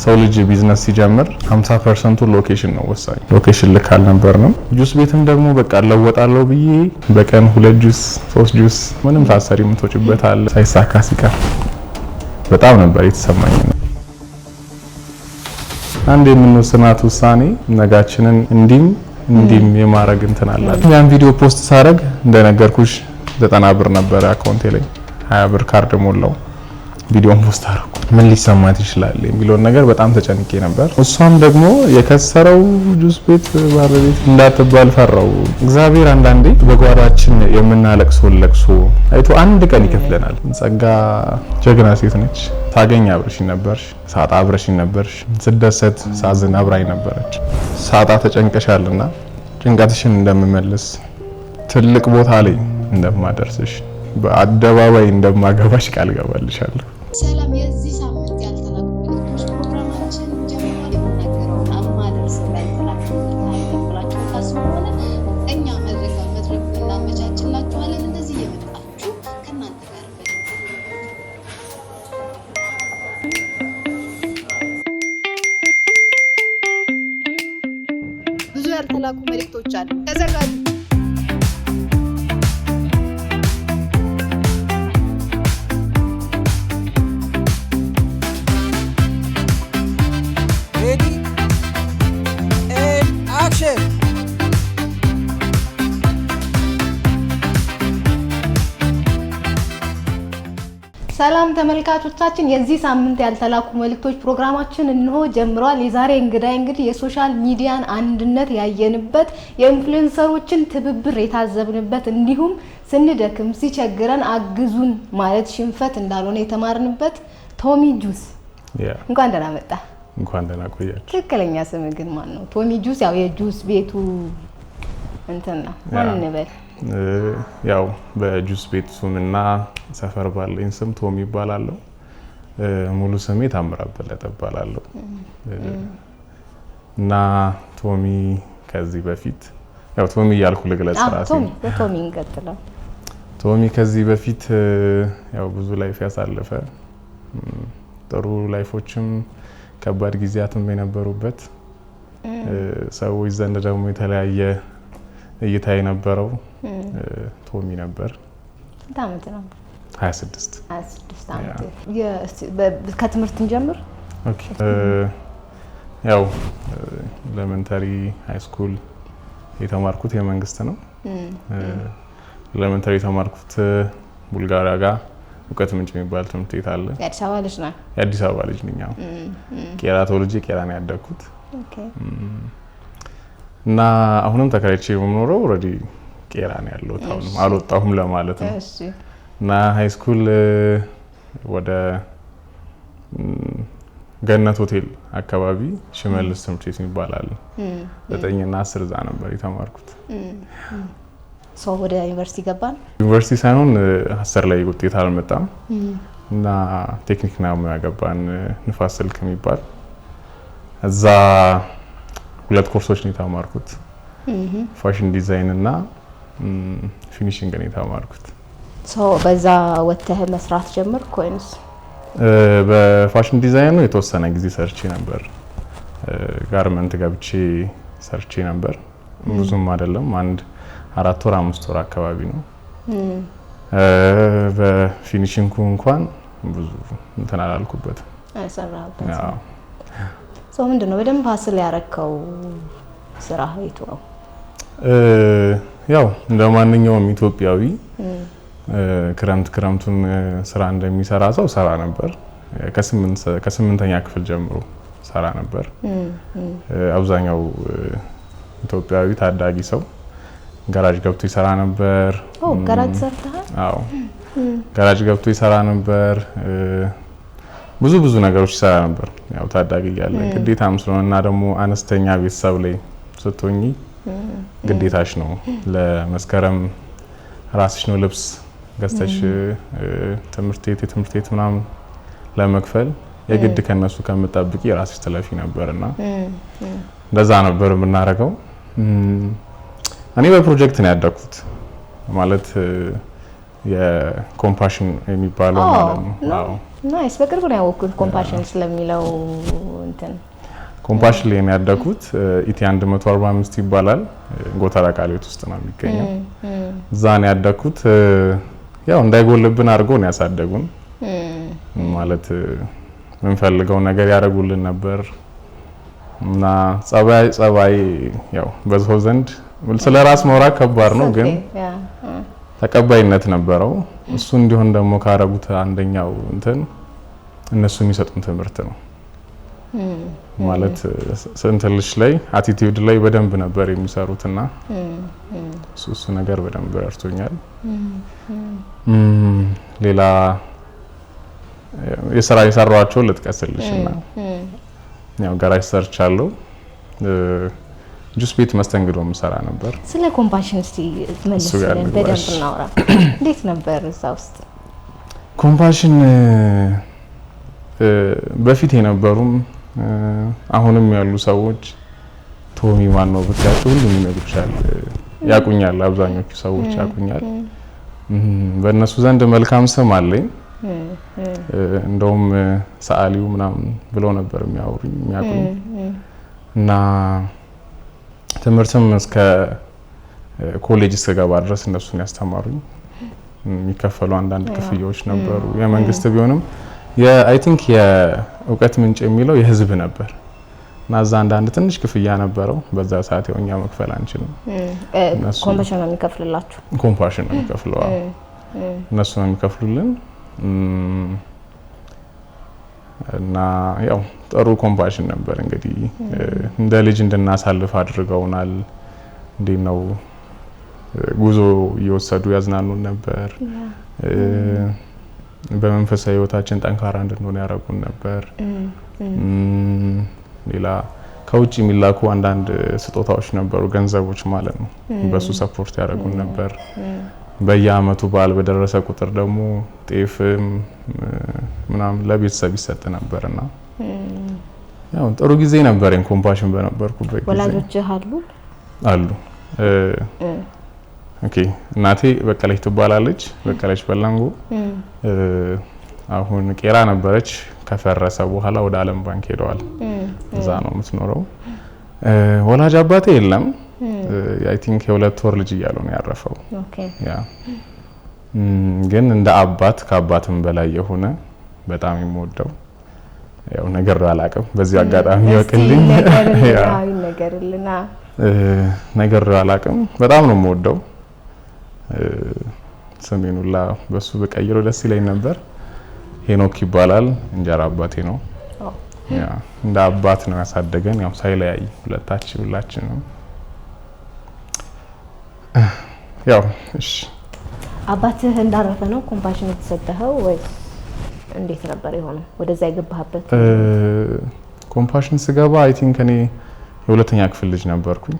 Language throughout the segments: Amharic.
ሰው ልጅ ቢዝነስ ሲጀምር 50% ሎኬሽን ነው ወሳኝ። ሎኬሽን ልክ አልነበርንም። ጁስ ቤትም ደግሞ በቃ ለወጣለው ብዬ በቀን 2 ጁስ 3 ጁስ ምንም ታሰሪ ምትወጭበት አለ። ሳይሳካ ሲቀር በጣም ነበር የተሰማኝ። አንድ የምንወስናት ውሳኔ ነጋችንን እንዲም የማረግ እንትን አላት። ያን ቪዲዮ ፖስት ሳረግ እንደነገርኩሽ 90 ብር ነበር አካውንቴ ላይ 20 ብር ካርድ ሞላው። ቪዲዮን ፖስት አረኩ። ምን ሊሰማት ይችላል የሚለው ነገር በጣም ተጨንቄ ነበር። እሷም ደግሞ የከሰረው ጁስ ቤት ባለቤት እንዳትባል ፈራው። እግዚአብሔር አንዳንዴ በጓዳችን የምናለቅሰው ለቅሶ አይቶ አንድ ቀን ይከፍለናል። ጸጋ ጀግና ሴት ነች። ታገኝ አብረሽኝ ነበርሽ፣ ሳጣ አብረሽኝ ነበርሽ፣ ስደሰት ሳዝን አብራኝ ነበረች። ሳጣ ተጨንቀሻልና ጭንቀትሽን እንደምመልስ ትልቅ ቦታ ላይ እንደማደርስሽ በአደባባይ እንደማገባሽ ቃል ገባልሻለሁ። ሰላም የዚህ ሳምንት ያልተላኩ መልእክቶች ፕሮግራማችን ጀምሯል። የምናገረውን አማደርሰው ላይ ተላኩ መልእክቶች ታስቡና እኛ መድረክ እናመቻችላችኋለን። እንደዚህ እየመጣችሁ ከእናንተ ጋር ብዙ ያልተላኩ መልእክቶች አሉ። ተዘጋጁ። ሰላም ተመልካቾቻችን፣ የዚህ ሳምንት ያልተላኩ መልእክቶች ፕሮግራማችን እንሆ ጀምሯል። የዛሬ እንግዲህ የሶሻል ሚዲያን አንድነት ያየንበት፣ የኢንፍሉዌንሰሮችን ትብብር የታዘብንበት፣ እንዲሁም ስንደክም ሲቸግረን አግዙን ማለት ሽንፈት እንዳልሆነ የተማርንበት ቶሚ ጁስ እንኳን ደህና መጣ። እንኳን ደህና ቆያችሁ። ትክክለኛ ስም ግን ማን ነው? ቶሚ ጁስ ያው የጁስ ቤቱ እንትን ነው። ማን እንበል? ያው በጁስ ቤት ስምና ሰፈር ባለኝ ስም ቶሚ ይባላለሁ። ሙሉ ስሜ ታምራት በለጠ ይባላለሁ። እና ቶሚ ከዚህ በፊት ያው ቶሚ ያልኩ ልግለጽ ራሴ። ቶሚ እንቀጥለው። ቶሚ ከዚህ በፊት ያው ብዙ ላይፍ ያሳለፈ ጥሩ ላይፎችም ከባድ ጊዜያትም የነበሩበት ሰዎች ዘንድ ደግሞ የተለያየ እይታ የነበረው ቶሚ ነበር። ስንት ዓመት ነው? 26 ዓመት። ከትምህርት እንጀምር። ኦኬ። ያው ኤሌመንተሪ ሃይ ስኩል የተማርኩት የመንግስት ነው። ኤሌመንተሪ የተማርኩት ቡልጋሪያ ጋር እውቀት ምንጭ የሚባል ትምህርት ቤት አለ። የአዲስ አበባ ልጅ ነው? የአዲስ አበባ ልጅ ነኝ። ቄራ ተወልጄ ቄራ ነው ያደግኩት። ኦኬ። እና አሁንም ተከራይቼ የምኖረው ኦሬዲ ቄራ ነው ያለሁት። አሁንም አልወጣሁም ለማለት ነው። እሺ። እና ሃይ ስኩል ወደ ገነት ሆቴል አካባቢ ሽመልስ ትምህርት ቤት ይባላል። 9 እና 10 እዛ ነበር የተማርኩት። ሰው ወደ ዩኒቨርሲቲ ገባን። ዩኒቨርሲቲ ሳይሆን 10 ላይ ውጤት አልመጣም እና ቴክኒክ ነው ያገባን ንፋስ ስልክ የሚባል እዛ 2 ኮርሶች ነው የተማርኩት። ፋሽን ዲዛይን እና ፊኒሺንግ ነው የተማርኩት። በዛ ወጥተህ መስራት ጀመርክ ወይስ? በፋሽን ዲዛይኑ የተወሰነ ጊዜ ሰርቼ ነበር። ጋርመንት ገብቼ ሰርቼ ነበር። ብዙም አይደለም፣ 4 ወር 5 ወር አካባቢ ነው። በፊኒሺንጉ እንኳን ብዙ እንትን አላልኩበትም። አይሰራበት። ምንድነው በደንብ ሀስል ያረከው ስራ የቱ ነው? ያው እንደማንኛውም ኢትዮጵያዊ ክረምቱን ስራ እንደሚሰራ ሰው ሰራ ነበር። ከ8ኛ ክፍል ጀምሮ ሰራ ነበር። አብዛኛው ኢትዮጵያዊ ታዳጊ ሰው ጋራጅ ገብቶ ይሰራ ነበር። ጋራጅ ሰርተሃል? አዎ፣ ጋራጅ ገብቶ ይሰራ ነበር። ብዙ ነገሮች ይሰራ ነበር። ያው ታዳጊ ያለ ግዴታም ስለሆነና ደግሞ አነስተኛ ቤተሰብ ላይ ስትሆኚ ግዴታሽ ነው። ለመስከረም ራስሽ ነው ልብስ ገዝተሽ ትምህርት ቤት ምናምን ለመክፈል የግድ ከነሱ ከምትጠብቂ ራስሽ ትለፊ ነበርና እንደዛ ነበር የምናረገው። እኔ በፕሮጀክት ነው ያደኩት። ማለት የኮምፓሽን የሚባለው ማለት ነው። አዎ ናይስ። በቅርብ ነው ያወቅኩት ኮምፓሽን ስለሚለው እንትን። ኮምፓሽን ላይ ያደኩት ኢቲ 145 ይባላል። ጎተራ ቃሊዮት ውስጥ ነው የሚገኘው። እዛ ነው ያደኩት። ያው እንዳይጎልብን አድርገው ነው ያሳደጉን። ማለት ምን ፈልገው ነገር ያደርጉልን ነበር እና ጸባይ ያው በሰው ዘንድ ስለራስ ማውራት ከባድ ነው ግን ተቀባይነት ነበረው። እሱ እንዲሆን ደግሞ ካረጉት አንደኛው እንትን እነሱ የሚሰጡን ትምህርት ነው። ማለት ስንትልሽ ላይ አቲቲዩድ ላይ በደንብ ነበር የሚሰሩትና እሱ ነገር በደንብ ረድቶኛል። ሌላ የሰራኋቸው ልጥቀስልሽና ያው ጋራጅ ሰርቻለሁ። ጁስ ቤት መስተንግዶ ምሰራ ነበር። ስለ ኮምፓሽን እስቲ መልስልን በደንብ እናውራ። እንዴት ነበር እዛ ውስጥ ኮምፓሽን? በፊት የነበሩም አሁንም ያሉ ሰዎች ቶሚ ማን ነው ብቻቸው ሁሉም ይነግሩሻል፣ ያቁኛል። አብዛኞቹ ሰዎች ያቁኛል። በእነሱ ዘንድ መልካም ስም አለኝ። እንደውም ሰዓሊው ምናምን ብለው ነበር የሚያወሩኝ የሚያቁኝ እና ትምህርትም እስከ ኮሌጅ እስከገባ ድረስ እነሱን ያስተማሩኝ። የሚከፈሉ አንዳንድ ክፍያዎች ነበሩ። የመንግስት ቢሆንም አይ ቲንክ የእውቀት ምንጭ የሚለው የህዝብ ነበር እና እዛ አንዳንድ ትንሽ ክፍያ ነበረው። በዛ ሰዓት የኛ መክፈል አንችልም። ኮምፓሽን ነው የሚከፍልላችሁ? ኮምፓሽን ነው የሚከፍለው። እነሱ ነው የሚከፍሉልን እና ያው ጥሩ ኮምፓሽን ነበር። እንግዲህ እንደ ልጅ እንድናሳልፍ አድርገውናል። እንዴት ነው ጉዞ እየወሰዱ ያዝናኑን ነበር። በመንፈሳዊ ህይወታችን ጠንካራ እንድንሆን ያደርጉን ነበር። ሌላ ከውጭ የሚላኩ አንዳንድ ስጦታዎች ነበሩ፣ ገንዘቦች ማለት ነው። በሱ ሰፖርት ያደርጉን ነበር። በየአመቱ በዓል በደረሰ ቁጥር ደግሞ ጤፍም ምናምን ለቤተሰብ ይሰጥ ነበርና ያው ጥሩ ጊዜ ነበርኝ ኮምፓሽን በነበርኩበት ጊዜ። ወላጆች አሉ? ኦኬ። እናቴ በቀለች ትባላለች፣ በቀለች በላንጎ። አሁን ቄራ ነበረች፣ ከፈረሰ በኋላ ወደ ዓለም ባንክ ሄደዋል። እዛ ነው የምትኖረው። ወላጅ አባቴ የለም። አይ ቲንክ የሁለት ወር ልጅ እያለው ነው ያረፈው። ኦኬ። ያ ግን እንደ አባት ከአባትም በላይ የሆነ በጣም የሚወደው ያው ነገር አላውቅም። በዚህ አጋጣሚ ይወቅልኝ ነገር አላውቅም። በጣም ነው የምወደው። ስሜኑላ በሱ በቀይሮ ደስ ይለኝ ነበር። ሄኖክ ይባላል። እንጀራ አባቴ ነው። ያ እንደ አባት ነው ያሳደገን። ያው ሳይለያይ ሁላችንም ያው እሺ። አባትህ እንዳረፈ ነው ኮምፓሽን የተሰጠኸው ወይስ እንዴት ነበር የሆነው? ወደዛ የገባህበት? ኮምፓሽን ስገባ አይ ቲንክ እኔ የሁለተኛ ክፍል ልጅ ነበርኩኝ።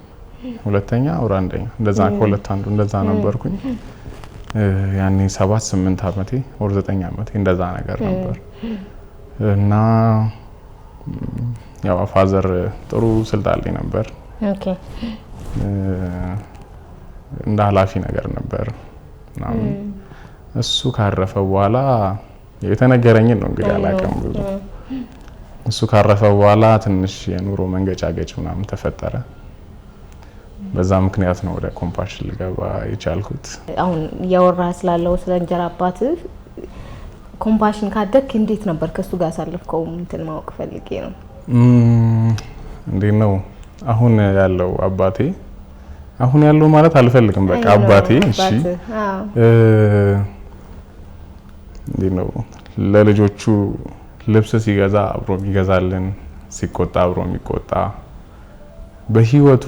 ሁለተኛ ወር አንደኛ እንደዛ ከሁለት አንዱ እንደዛ ነበርኩኝ። ያኔ 7-8 አመቴ ወር 9 አመቴ እንደዛ ነገር ነበር እና ያው ፋዘር ጥሩ ስልጣን ላይ ነበር። ኦኬ። እንደ ኃላፊ ነገር ነበር እና እሱ ካረፈ በኋላ የተነገረኝን ነው እንግዲህ አላውቅም ብዙ። እሱ ካረፈ በኋላ ትንሽ የኑሮ መንገጫገጭ ምናምን ተፈጠረ። በዛ ምክንያት ነው ወደ ኮምፓሽን ልገባ የቻልኩት። አሁን ያወራህ ስላለው ስለ እንጀራ አባትህ ኮምፓሽን ካደክ እንዴት ነበር ከሱ ጋር ሳልፍከው እንትን ማወቅ ፈልጌ ነው። እንዴት ነው አሁን ያለው አባቴ? አሁን ያለው ማለት አልፈልግም፣ በቃ አባቴ። እሺ እንዴት ነው ለልጆቹ ልብስ ሲገዛ አብሮ የሚገዛልን፣ ሲቆጣ አብሮ የሚቆጣ፣ በህይወቱ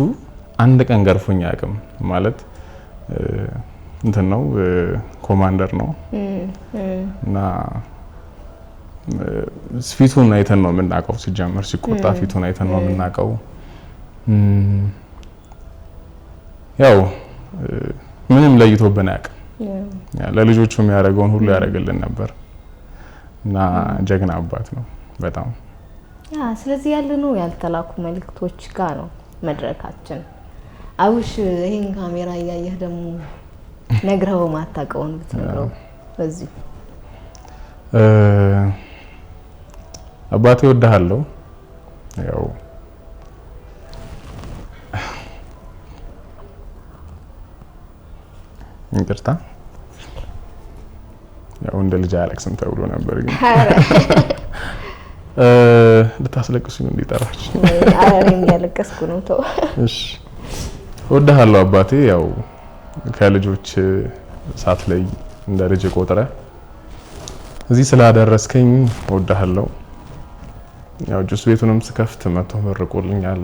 አንድ ቀን ገርፎኝ አያውቅም። ማለት እንትን ነው ኮማንደር ነው እና ፊቱን አይተን ነው የምናውቀው። ሲጀምር ሲቆጣ ፊቱን አይተን ነው የምናውቀው። ያው ምንም ለይቶብን አያውቅም። ለልጆቹ የሚያደርገውን ሁሉ ያደርግልን ነበር እና ጀግና አባት ነው በጣም። ስለዚህ ያለነው ያልተላኩ መልእክቶች ጋር ነው መድረካችን። አውሽ ይሄን ካሜራ እያየህ ደግሞ ነግረው ማታቀውን ብትነግረው በዚህ አባቴ ወድሃለሁ ያው እንቅርታ ያው እንደ ልጅ አያለቅስም ተብሎ ነበር ግን ልታስለቅሱኝ እንዲጠራች አሬም ያለቀስኩ ነው ተው እሺ ወድሃለሁ አባቴ ያው ከልጆች ሳት ላይ እንደ ልጅ ቆጥረ እዚህ ስላደረስከኝ ወድሃለሁ ያው ጁስ ቤቱንም ስከፍት መቶ መርቆልኛል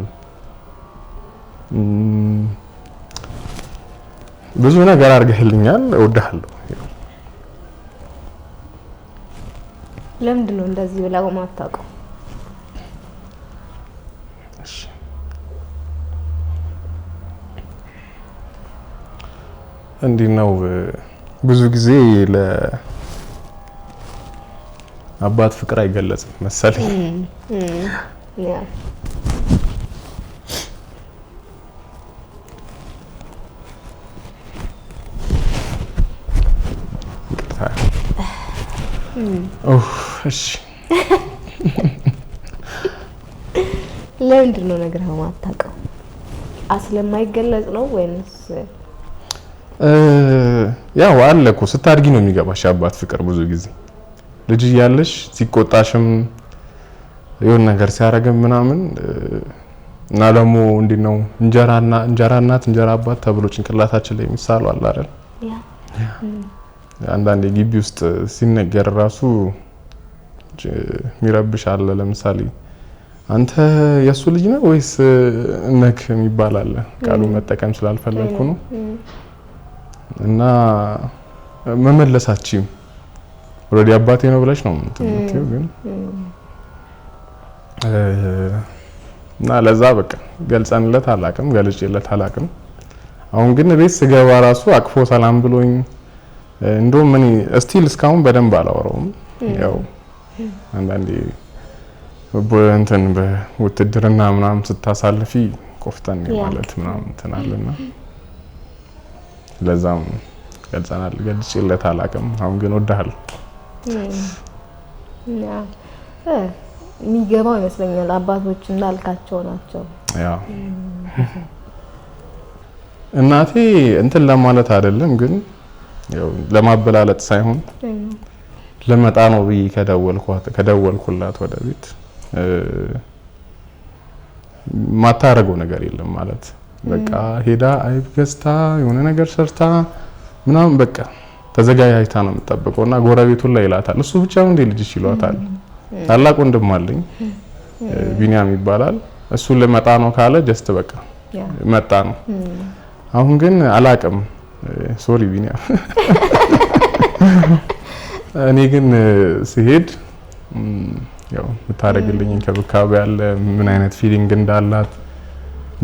ብዙ ነገር አድርገህልኛል ወድሃለሁ ለምንድን ነው እንደዚህ ብለው ማታውቀው እሺ እንዲህ ነው ብዙ ጊዜ ለአባት ፍቅር አይገለጽም መሰለኝ ያ እሺ ለምንድን ነው ነገር ማታውቀው ስለማይገለጽ ነው ወይንስ ያው አለ እኮ ስታድጊ ነው የሚገባሽ አባት ፍቅር ብዙ ጊዜ ልጅ እያለሽ ሲቆጣሽም የሆነ ነገር ሲያረጋም ምናምን እና ደግሞ እንዴት ነው እንጀራ እናት እንጀራ አባት ተብሎ ጭንቅላታችን ላይ የሚሳሉ አለ አይደል ያ አንዳንዴ ግቢ ውስጥ ሲነገር ራሱ ሚረብሽ አለ ለምሳሌ አንተ የሱ ልጅ ነህ ወይስ ነክ የሚባል አለ ቃሉ መጠቀም ስላልፈለኩ ነው እና መመለሳችም ወረዲ አባቴ ነው ብለሽ ነው የምትምትዩ ግን እና ለዛ በቃ ገልጸንለት አላቅም ገልጬለት አላቅም አሁን ግን ቤት ስገባ ራሱ አቅፎ ሰላም ብሎኝ እንደውም ምን ስቲል እስካሁን በደንብ አላወራውም ያው አንዳንዴ እንትን በውትድርና ምናምን ስታሳልፊ ቆፍጠን ማለት ምናምን እንትናልና ለዛም ገልጸናል ገልጬለት አላቅም አሁን ግን ወድሃለሁ ያ የሚገባው ይመስለኛል አባቶች እንዳልካቸው ናቸው ያው እናቴ እንትን ለማለት አይደለም ግን ያው ለማበላለጥ ሳይሆን ለመጣ ነው ብዬ ከደወልኩላት ወደ ቤት ማታረገው ነገር የለም ማለት በቃ ሄዳ አይብ ገዝታ የሆነ ነገር ሰርታ ምናምን በቃ ተዘጋጅታ ነው የምትጠብቀውና ጎረቤቱን ላይ ይላታል እሱ ብቻ ነው እንደ ልጅ ይሏታል ታላቅ ወንድም አለኝ ቢኒያም ይባላል እሱ ለመጣ ነው ካለ ጀስት በቃ መጣ ነው አሁን ግን አላቅም ሶሪ ቢኒያም እኔ ግን ሲሄድ ያው የምታደርግልኝ እንክብካቤ ያለ ምን አይነት ፊሊንግ እንዳላት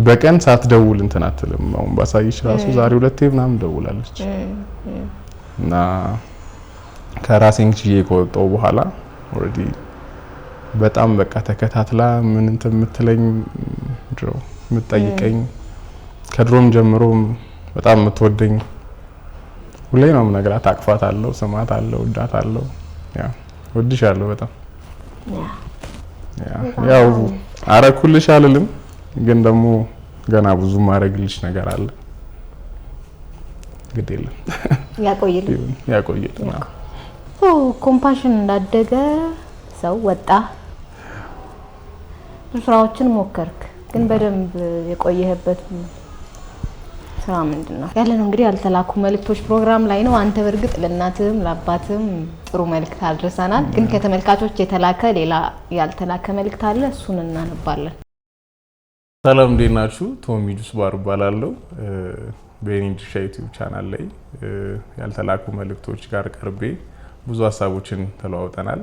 በቀን ሳትደውል እንትን አትልም አሁን ባሳይሽ ራሱ ዛሬ ሁለቴ ምናምን ደውላለች እና ከራሴን ችዬ ከወጣው በኋላ ኦሬዲ በጣም በቃ ተከታትላ ምን እንትን የምትለኝ ድሮ የምትጠይቀኝ ከድሮም ጀምሮ በጣም የምትወደኝ ሁሌ ነው የምነግራት አቅፋታለሁ ስማታለሁ ወዳታለሁ ያ ወድሻለሁ በጣም ያው አረኩልሽ አልልም ግን ደግሞ ገና ብዙ ማረግልሽ ነገር አለ ግዴለ ያቆይልን ኮምፓሽን እንዳደገ ሰው ወጣ ስራዎችን ሞከርክ ግን በደንብ የቆየህበት ስራ ምንድነው ያለነው እንግዲህ ያልተላኩ መልእክቶች ፕሮግራም ላይ ነው አንተ በርግጥ ለእናትም ለአባትም ጥሩ መልእክት አድርሰናል ግን ከተመልካቾች የተላከ ሌላ ያልተላከ መልእክት አለ እሱን እናነባለን ሰላም እንዴት ናችሁ ቶሚ ጁስ ባር ባላለው በኢንዲሻ ዩቲዩብ ቻናል ላይ ያልተላኩ መልእክቶች ጋር ቀርቤ ብዙ ሀሳቦችን ተለዋውጠናል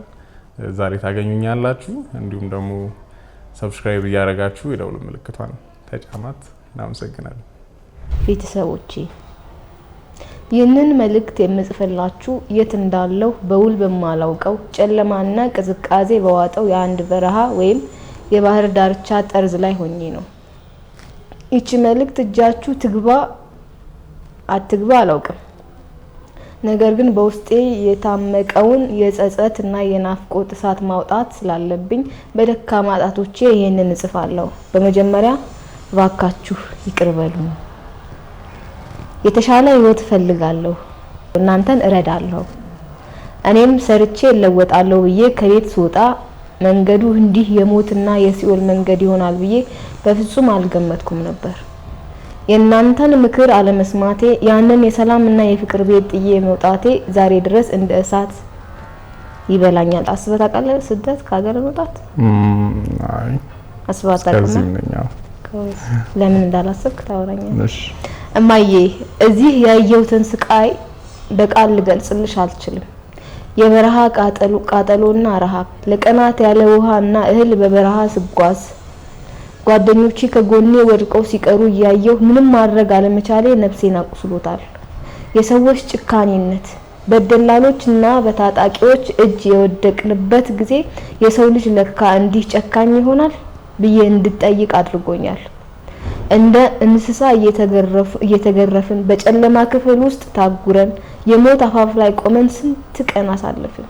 ዛሬ ታገኙኛላችሁ እንዲሁም ደግሞ ሰብስክራይብ ያደርጋችሁ የደውል ምልክቷን ተጫማት እናመሰግናለን ቤተሰቦቼ ይህንን መልእክት የምጽፍላችሁ የት እንዳለው በውል በማላውቀው ጨለማና ቅዝቃዜ በዋጠው የአንድ በረሃ ወይም የባህር ዳርቻ ጠርዝ ላይ ሆኜ ነው እቺ መልእክት እጃችሁ ትግባ አትግባ አላውቅም ነገር ግን በውስጤ የታመቀውን የጸጸት እና የናፍቆት እሳት ማውጣት ስላለብኝ በደካማ ጣቶቼ ይሄንን እጽፋለሁ። በመጀመሪያ እባካችሁ ይቅር በሉኝ። የተሻለ ህይወት ፈልጋለሁ። እናንተን እረዳለሁ። እኔም ሰርቼ እለወጣለሁ ብዬ ከቤት ስወጣ መንገዱ እንዲህ የሞትና የሲኦል መንገድ ይሆናል ብዬ በፍጹም አልገመትኩም ነበር። የእናንተን ምክር አለመስማቴ ያንን የሰላምና የፍቅር ቤት ጥዬ መውጣቴ ዛሬ ድረስ እንደ እሳት ይበላኛል። አስበህ ታውቃለህ? ስደት ከሀገር መውጣት አይ አስበህ ታውቃለህ? ለምን እንዳላሰብክ ታወራኛለህ? እማዬ እዚህ ያየሁትን ስቃይ በቃል ልገልጽልሽ አልችልም። የበረሃ ቃጠሎና ረሃብ፣ ለቀናት ያለ ውሃና እህል በበረሃ ስጓዝ፣ ጓደኞቼ ከጎኔ ወድቀው ሲቀሩ እያየሁ ምንም ማድረግ አለመቻሌ ነፍሴን አቁስሎታል። የሰዎች ጭካኔነት፣ በደላሎችና በታጣቂዎች እጅ የወደቅንበት ጊዜ የሰው ልጅ ለካ እንዲህ ጨካኝ ይሆናል ብዬ እንድጠይቅ አድርጎኛል። እንደ እንስሳ እየተገረፍን በጨለማ ክፍል ውስጥ ታጉረን የሞት አፋፍ ላይ ቆመን ስንት ቀን አሳለፍን።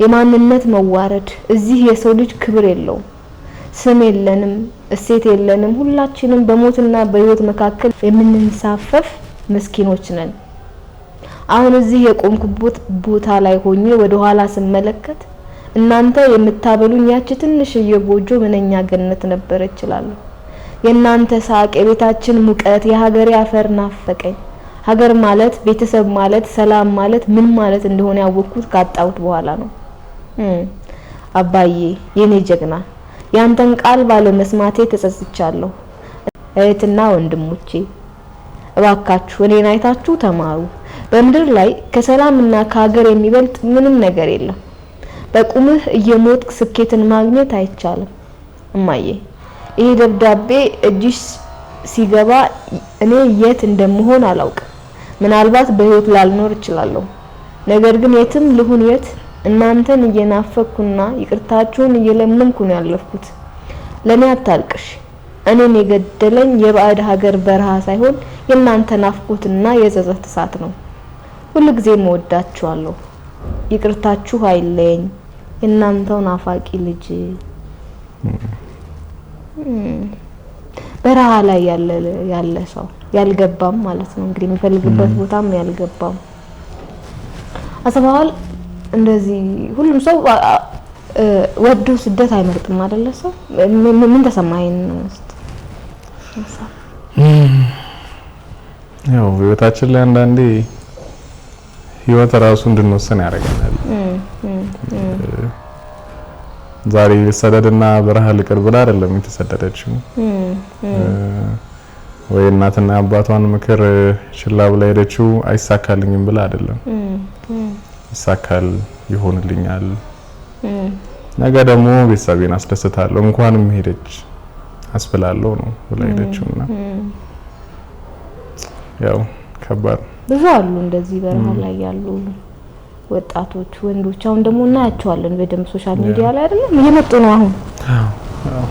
የማንነት መዋረድ። እዚህ የሰው ልጅ ክብር የለውም፣ ስም የለንም፣ እሴት የለንም። ሁላችንም በሞትና በህይወት መካከል የምንንሳፈፍ ምስኪኖች ነን። አሁን እዚህ የቆምኩበት ቦታ ላይ ሆኜ ወደ ኋላ ስመለከት እናንተ የምታበሉኝ ያቺ ትንሽዬ ጎጆ ምንኛ ገነት ነበረች እላለሁ። የእናንተ ሳቅ፣ የቤታችን ሙቀት፣ የሀገሬ አፈር ናፈቀኝ። ሀገር ማለት፣ ቤተሰብ ማለት፣ ሰላም ማለት ምን ማለት እንደሆነ ያወቅኩት ካጣሁት በኋላ ነው። አባዬ የኔ ጀግና፣ ያንተን ቃል ባለመስማቴ ተጸጽቻለሁ። እህትና ወንድሞቼ እባካችሁ እኔን አይታችሁ ተማሩ። በምድር ላይ ከሰላምና ከሀገር የሚበልጥ ምንም ነገር የለም። በቁምህ እየሞትክ ስኬትን ማግኘት አይቻልም። እማዬ ይሄ ደብዳቤ እጅሽ ሲገባ እኔ የት እንደምሆን አላውቅም። ምናልባት በህይወት ላልኖር እችላለሁ። ነገር ግን የትም ልሁን የት እናንተን እየናፈኩና ይቅርታችሁን እየለመንኩ ነው ያለፍኩት። ለኔ አታልቅሽ። እኔን የገደለኝ የባዕድ ሀገር በረሃ ሳይሆን የእናንተ ናፍቆትና የጸጸት እሳት ነው። ሁልጊዜም እወዳችኋለሁ። ይቅርታችሁ አይለየኝ። የእናንተው ናፋቂ ልጅ። በረሃ ላይ ያለ ሰው ያልገባም ማለት ነው እንግዲህ የሚፈልግበት ቦታም ያልገባም አሰባል። እንደዚህ ሁሉም ሰው ወዶ ስደት አይመርጥም አይደለ? ሰው ምን ተሰማኝ ነው? ያው ህይወታችን ላይ አንዳንዴ ህይወት ራሱ እንድንወሰን ያደርገናል። ዛሬ ሰደድና በረሃ ልቅር ብላ አይደለም የተሰደደችው። ወይ እናትና አባቷን ምክር ችላ ብላ ሄደችው አይሳካልኝም ብላ አይደለም። ይሳካል፣ ይሆንልኛል፣ ነገ ደግሞ ቤተሰቤን አስደስታለሁ እንኳንም ሄደች አስብላለሁ ነው ብላ ሄደችውና ያው ከባድ ብዙ አሉ እንደዚህ በረሃ ላይ ያሉ ወጣቶች ወንዶች። አሁን ደግሞ እናያቸዋለን በደም ሶሻል ሚዲያ ላይ አይደለም እየመጡ ነው አሁን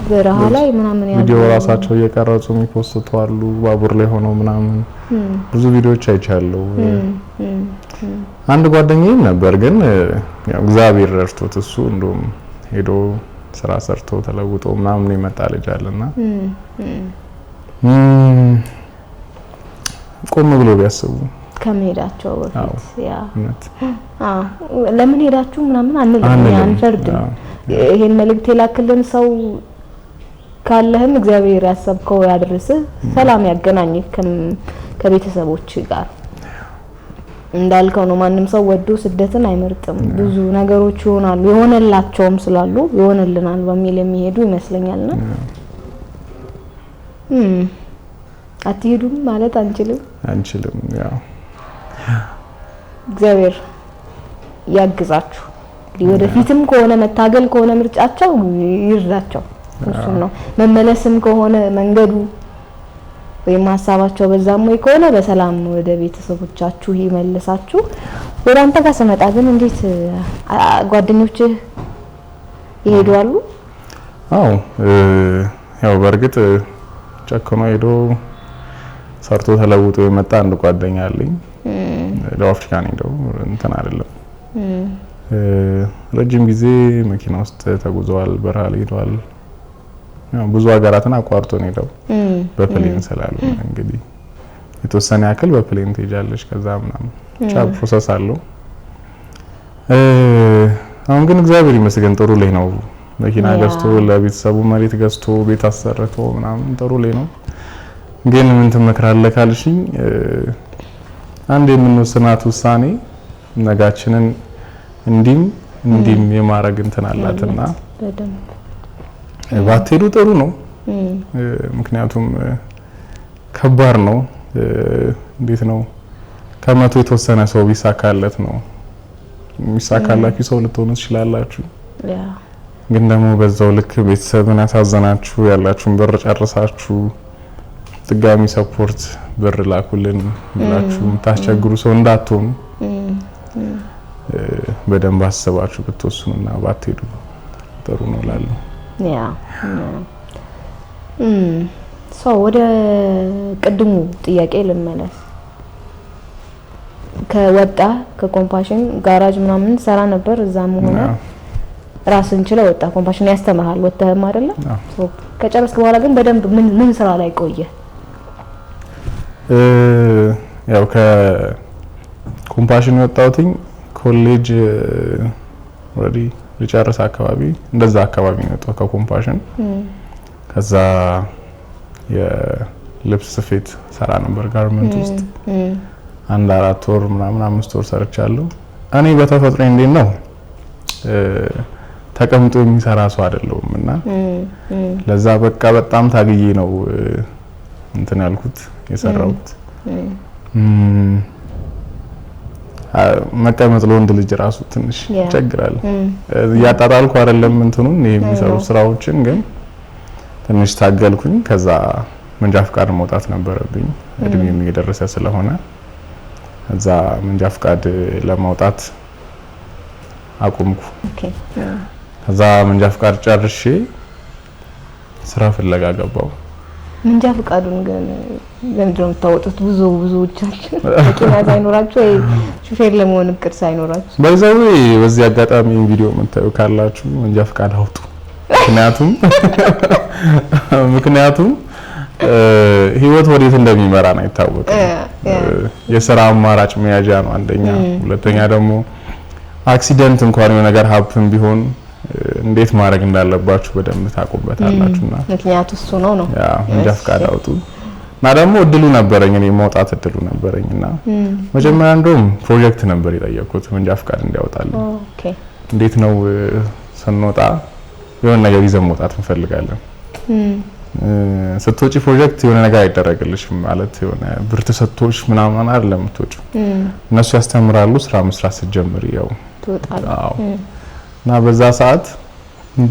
በረሃ ላይ ምናምን ያሉ ቪዲዮ ራሳቸው እየቀረጹ የሚፖስቱ አሉ። ባቡር ላይ ሆነው ምናምን ብዙ ቪዲዮዎች አይቻለሁ። አንድ ጓደኛዬም ነበር ግን ያው እግዚአብሔር ረድቶት እሱ እንደውም ሄዶ ስራ ሰርቶ ተለውጦ ምናምን የመጣ ልጅ አለና ቆም ብሎ ቢያስቡ ከመሄዳቸው በፊት ያ ለምን ሄዳችሁ ምናምን አንፈርድም። ይሄን መልእክት የላክልን ሰው ካለህም እግዚአብሔር ያሰብከው ያድርስህ፣ ሰላም ያገናኝህ ከቤተሰቦች ጋር። እንዳልከው ነው ማንም ሰው ወዶ ስደትን አይመርጥም። ብዙ ነገሮች ይሆናሉ የሆነላቸውም ስላሉ ይሆነልናል በሚል የሚሄዱ ይመስለኛልና አትሄዱም ማለት አንችልም። ያው እግዚአብሔር ያግዛችሁ። ወደፊትም ከሆነ መታገል ከሆነ ምርጫቸው ይርዳቸው። እሱ ነው መመለስም ከሆነ መንገዱ ወይም ሀሳባቸው በዛም ወይ ከሆነ በሰላም ወደ ቤተሰቦቻችሁ ይመልሳችሁ። ወደ አንተ ጋር ስመጣ ግን እንዴት ጓደኞች ይሄዳሉ? አዎ ያው በርግጥ ጨክኖ ሄዶ ሰርቶ ተለውጦ የመጣ አንድ ጓደኛ አለኝ። ደቡብ አፍሪካ ነው እንትን አይደለም። ረጅም ጊዜ መኪና ውስጥ ተጉዘዋል፣ በረሃ ላይ ሄደዋል። ብዙ ሀገራትን አቋርጦ ነው ሄደው በፕሌን ስላሉ እንግዲህ የተወሰነ ያክል በፕሌን ትሄጃለሽ ከዛ ምናምን ቻፕ ፕሮሰስ አለው። አሁን ግን እግዚአብሔር ይመስገን ጥሩ ላይ ነው። መኪና ገዝቶ ለቤተሰቡ መሬት ገዝቶ ቤት አሰርቶ ምናምን ጥሩ ላይ ነው። ግን ምን ትመክራለህ ካልሽኝ አንድ የምንወስናት ውሳኔ ነጋችንን እንዲም የማረግ እንትን አላትና ባትሄዱ ጥሩ ነው። ምክንያቱም ከባድ ነው። እንዴት ነው ከመቶ የተወሰነ ሰው ቢሳካለት ነው የሚሳካላችሁ ሰው ልትሆኑ ትችላላችሁ። ግን ደግሞ በዛው ልክ ቤተሰብን ያሳዘናችሁ ያላችሁን ብር ጨርሳችሁ ድጋሚ ሰፖርት ብር ላኩልን ብላችሁ የምታስቸግሩ ሰው እንዳትሆኑ በደንብ አስባችሁ ብትወስኑና ባትሄዱ ጥሩ ነው እላለሁ። ወደ ቅድሙ ጥያቄ ልመለስ። ከወጣ ከኮምፓሽን ጋራጅ ምናምን ሰራ ነበር እዛም ሆነ ራስን ችለ ወጣ። ኮምፓሽን ያስተምራል ወጣም አይደለ? ከጨረስክ በኋላ ግን በደንብ ምን ስራ ላይ ቆየ? ያው ከኮምፓሽን የወጣሁትኝ ኮሌጅ ኦሬዲ ልጨርስ አካባቢ እንደዛ አካባቢ ነው የወጣው ከኮምፓሽን። ከዛ የልብስ ስፌት ሰራ ነበር ጋርመንት ውስጥ 1-4 ወር ምናምን 5 ወር ሰርቻለሁ። እኔ በተፈጥሮ እንዴት ነው ተቀምጦ የሚሰራ ሰው አይደለሁም እና ለዛ በቃ በጣም ታግዬ ነው እንትን ያልኩት የሰራሁት። መቀመጥ ለወንድ ልጅ ራሱ ትንሽ ይቸግራል። ያጣጣልኩ አይደለም እንትኑን የሚሰሩ ስራዎችን ግን ትንሽ ታገልኩኝ። ከዛ መንጃ ፍቃድ መውጣት ነበረብኝ እድሜም እየደረሰ ስለሆነ እዛ መንጃ ፍቃድ ለማውጣት አቆምኩ። ከዛ መንጃ ፍቃድ ጨርሼ ስራ ፍለጋ ገባው። መንጃ ፍቃዱን ግን ለምንድን ነው የምታወጡት? ብዙዎቻችሁ መኪና ሳይኖራችሁ ወይ ሹፌር ለመሆን እቅድ ሳይኖራችሁ በዛው በዚህ አጋጣሚ ቪዲዮ የምታዩ ካላችሁ መንጃ ፍቃድ አውጡ። ምክንያቱም ህይወት ወዴት እንደሚመራን አይታወቅም። የሥራ አማራጭ መያዣ ነው አንደኛ። ሁለተኛ ደግሞ አክሲደንት እንኳን የሆነ ነገር ሀፕን ቢሆን እንዴት ማድረግ እንዳለባችሁ በደንብ ታውቁበታላችሁና ምክንያቱ እሱ ነው። ያ መንጃ ፍቃድ አውጡ። እና ደግሞ እድሉ ነበረኝ እኔ መውጣት እድሉ ነበረኝና መጀመሪያ እንደውም ፕሮጀክት ነበር የጠየቁት መንጃ ፍቃድ እንዲያወጣልኝ። እንዴት ነው ስንወጣ የሆነ ነገር ይዘን መውጣት እንፈልጋለን። ስትወጪ ፕሮጀክት የሆነ ነገር አይደረግልሽም ማለት የሆነ ብር ተሰጥቶሽ ምናምን አይደለም የምትወጪው። እነሱ ያስተምራሉ ስራ መስራት ስትጀምሪ ያው ትወጣለሽ። እና በዛ ሰዓት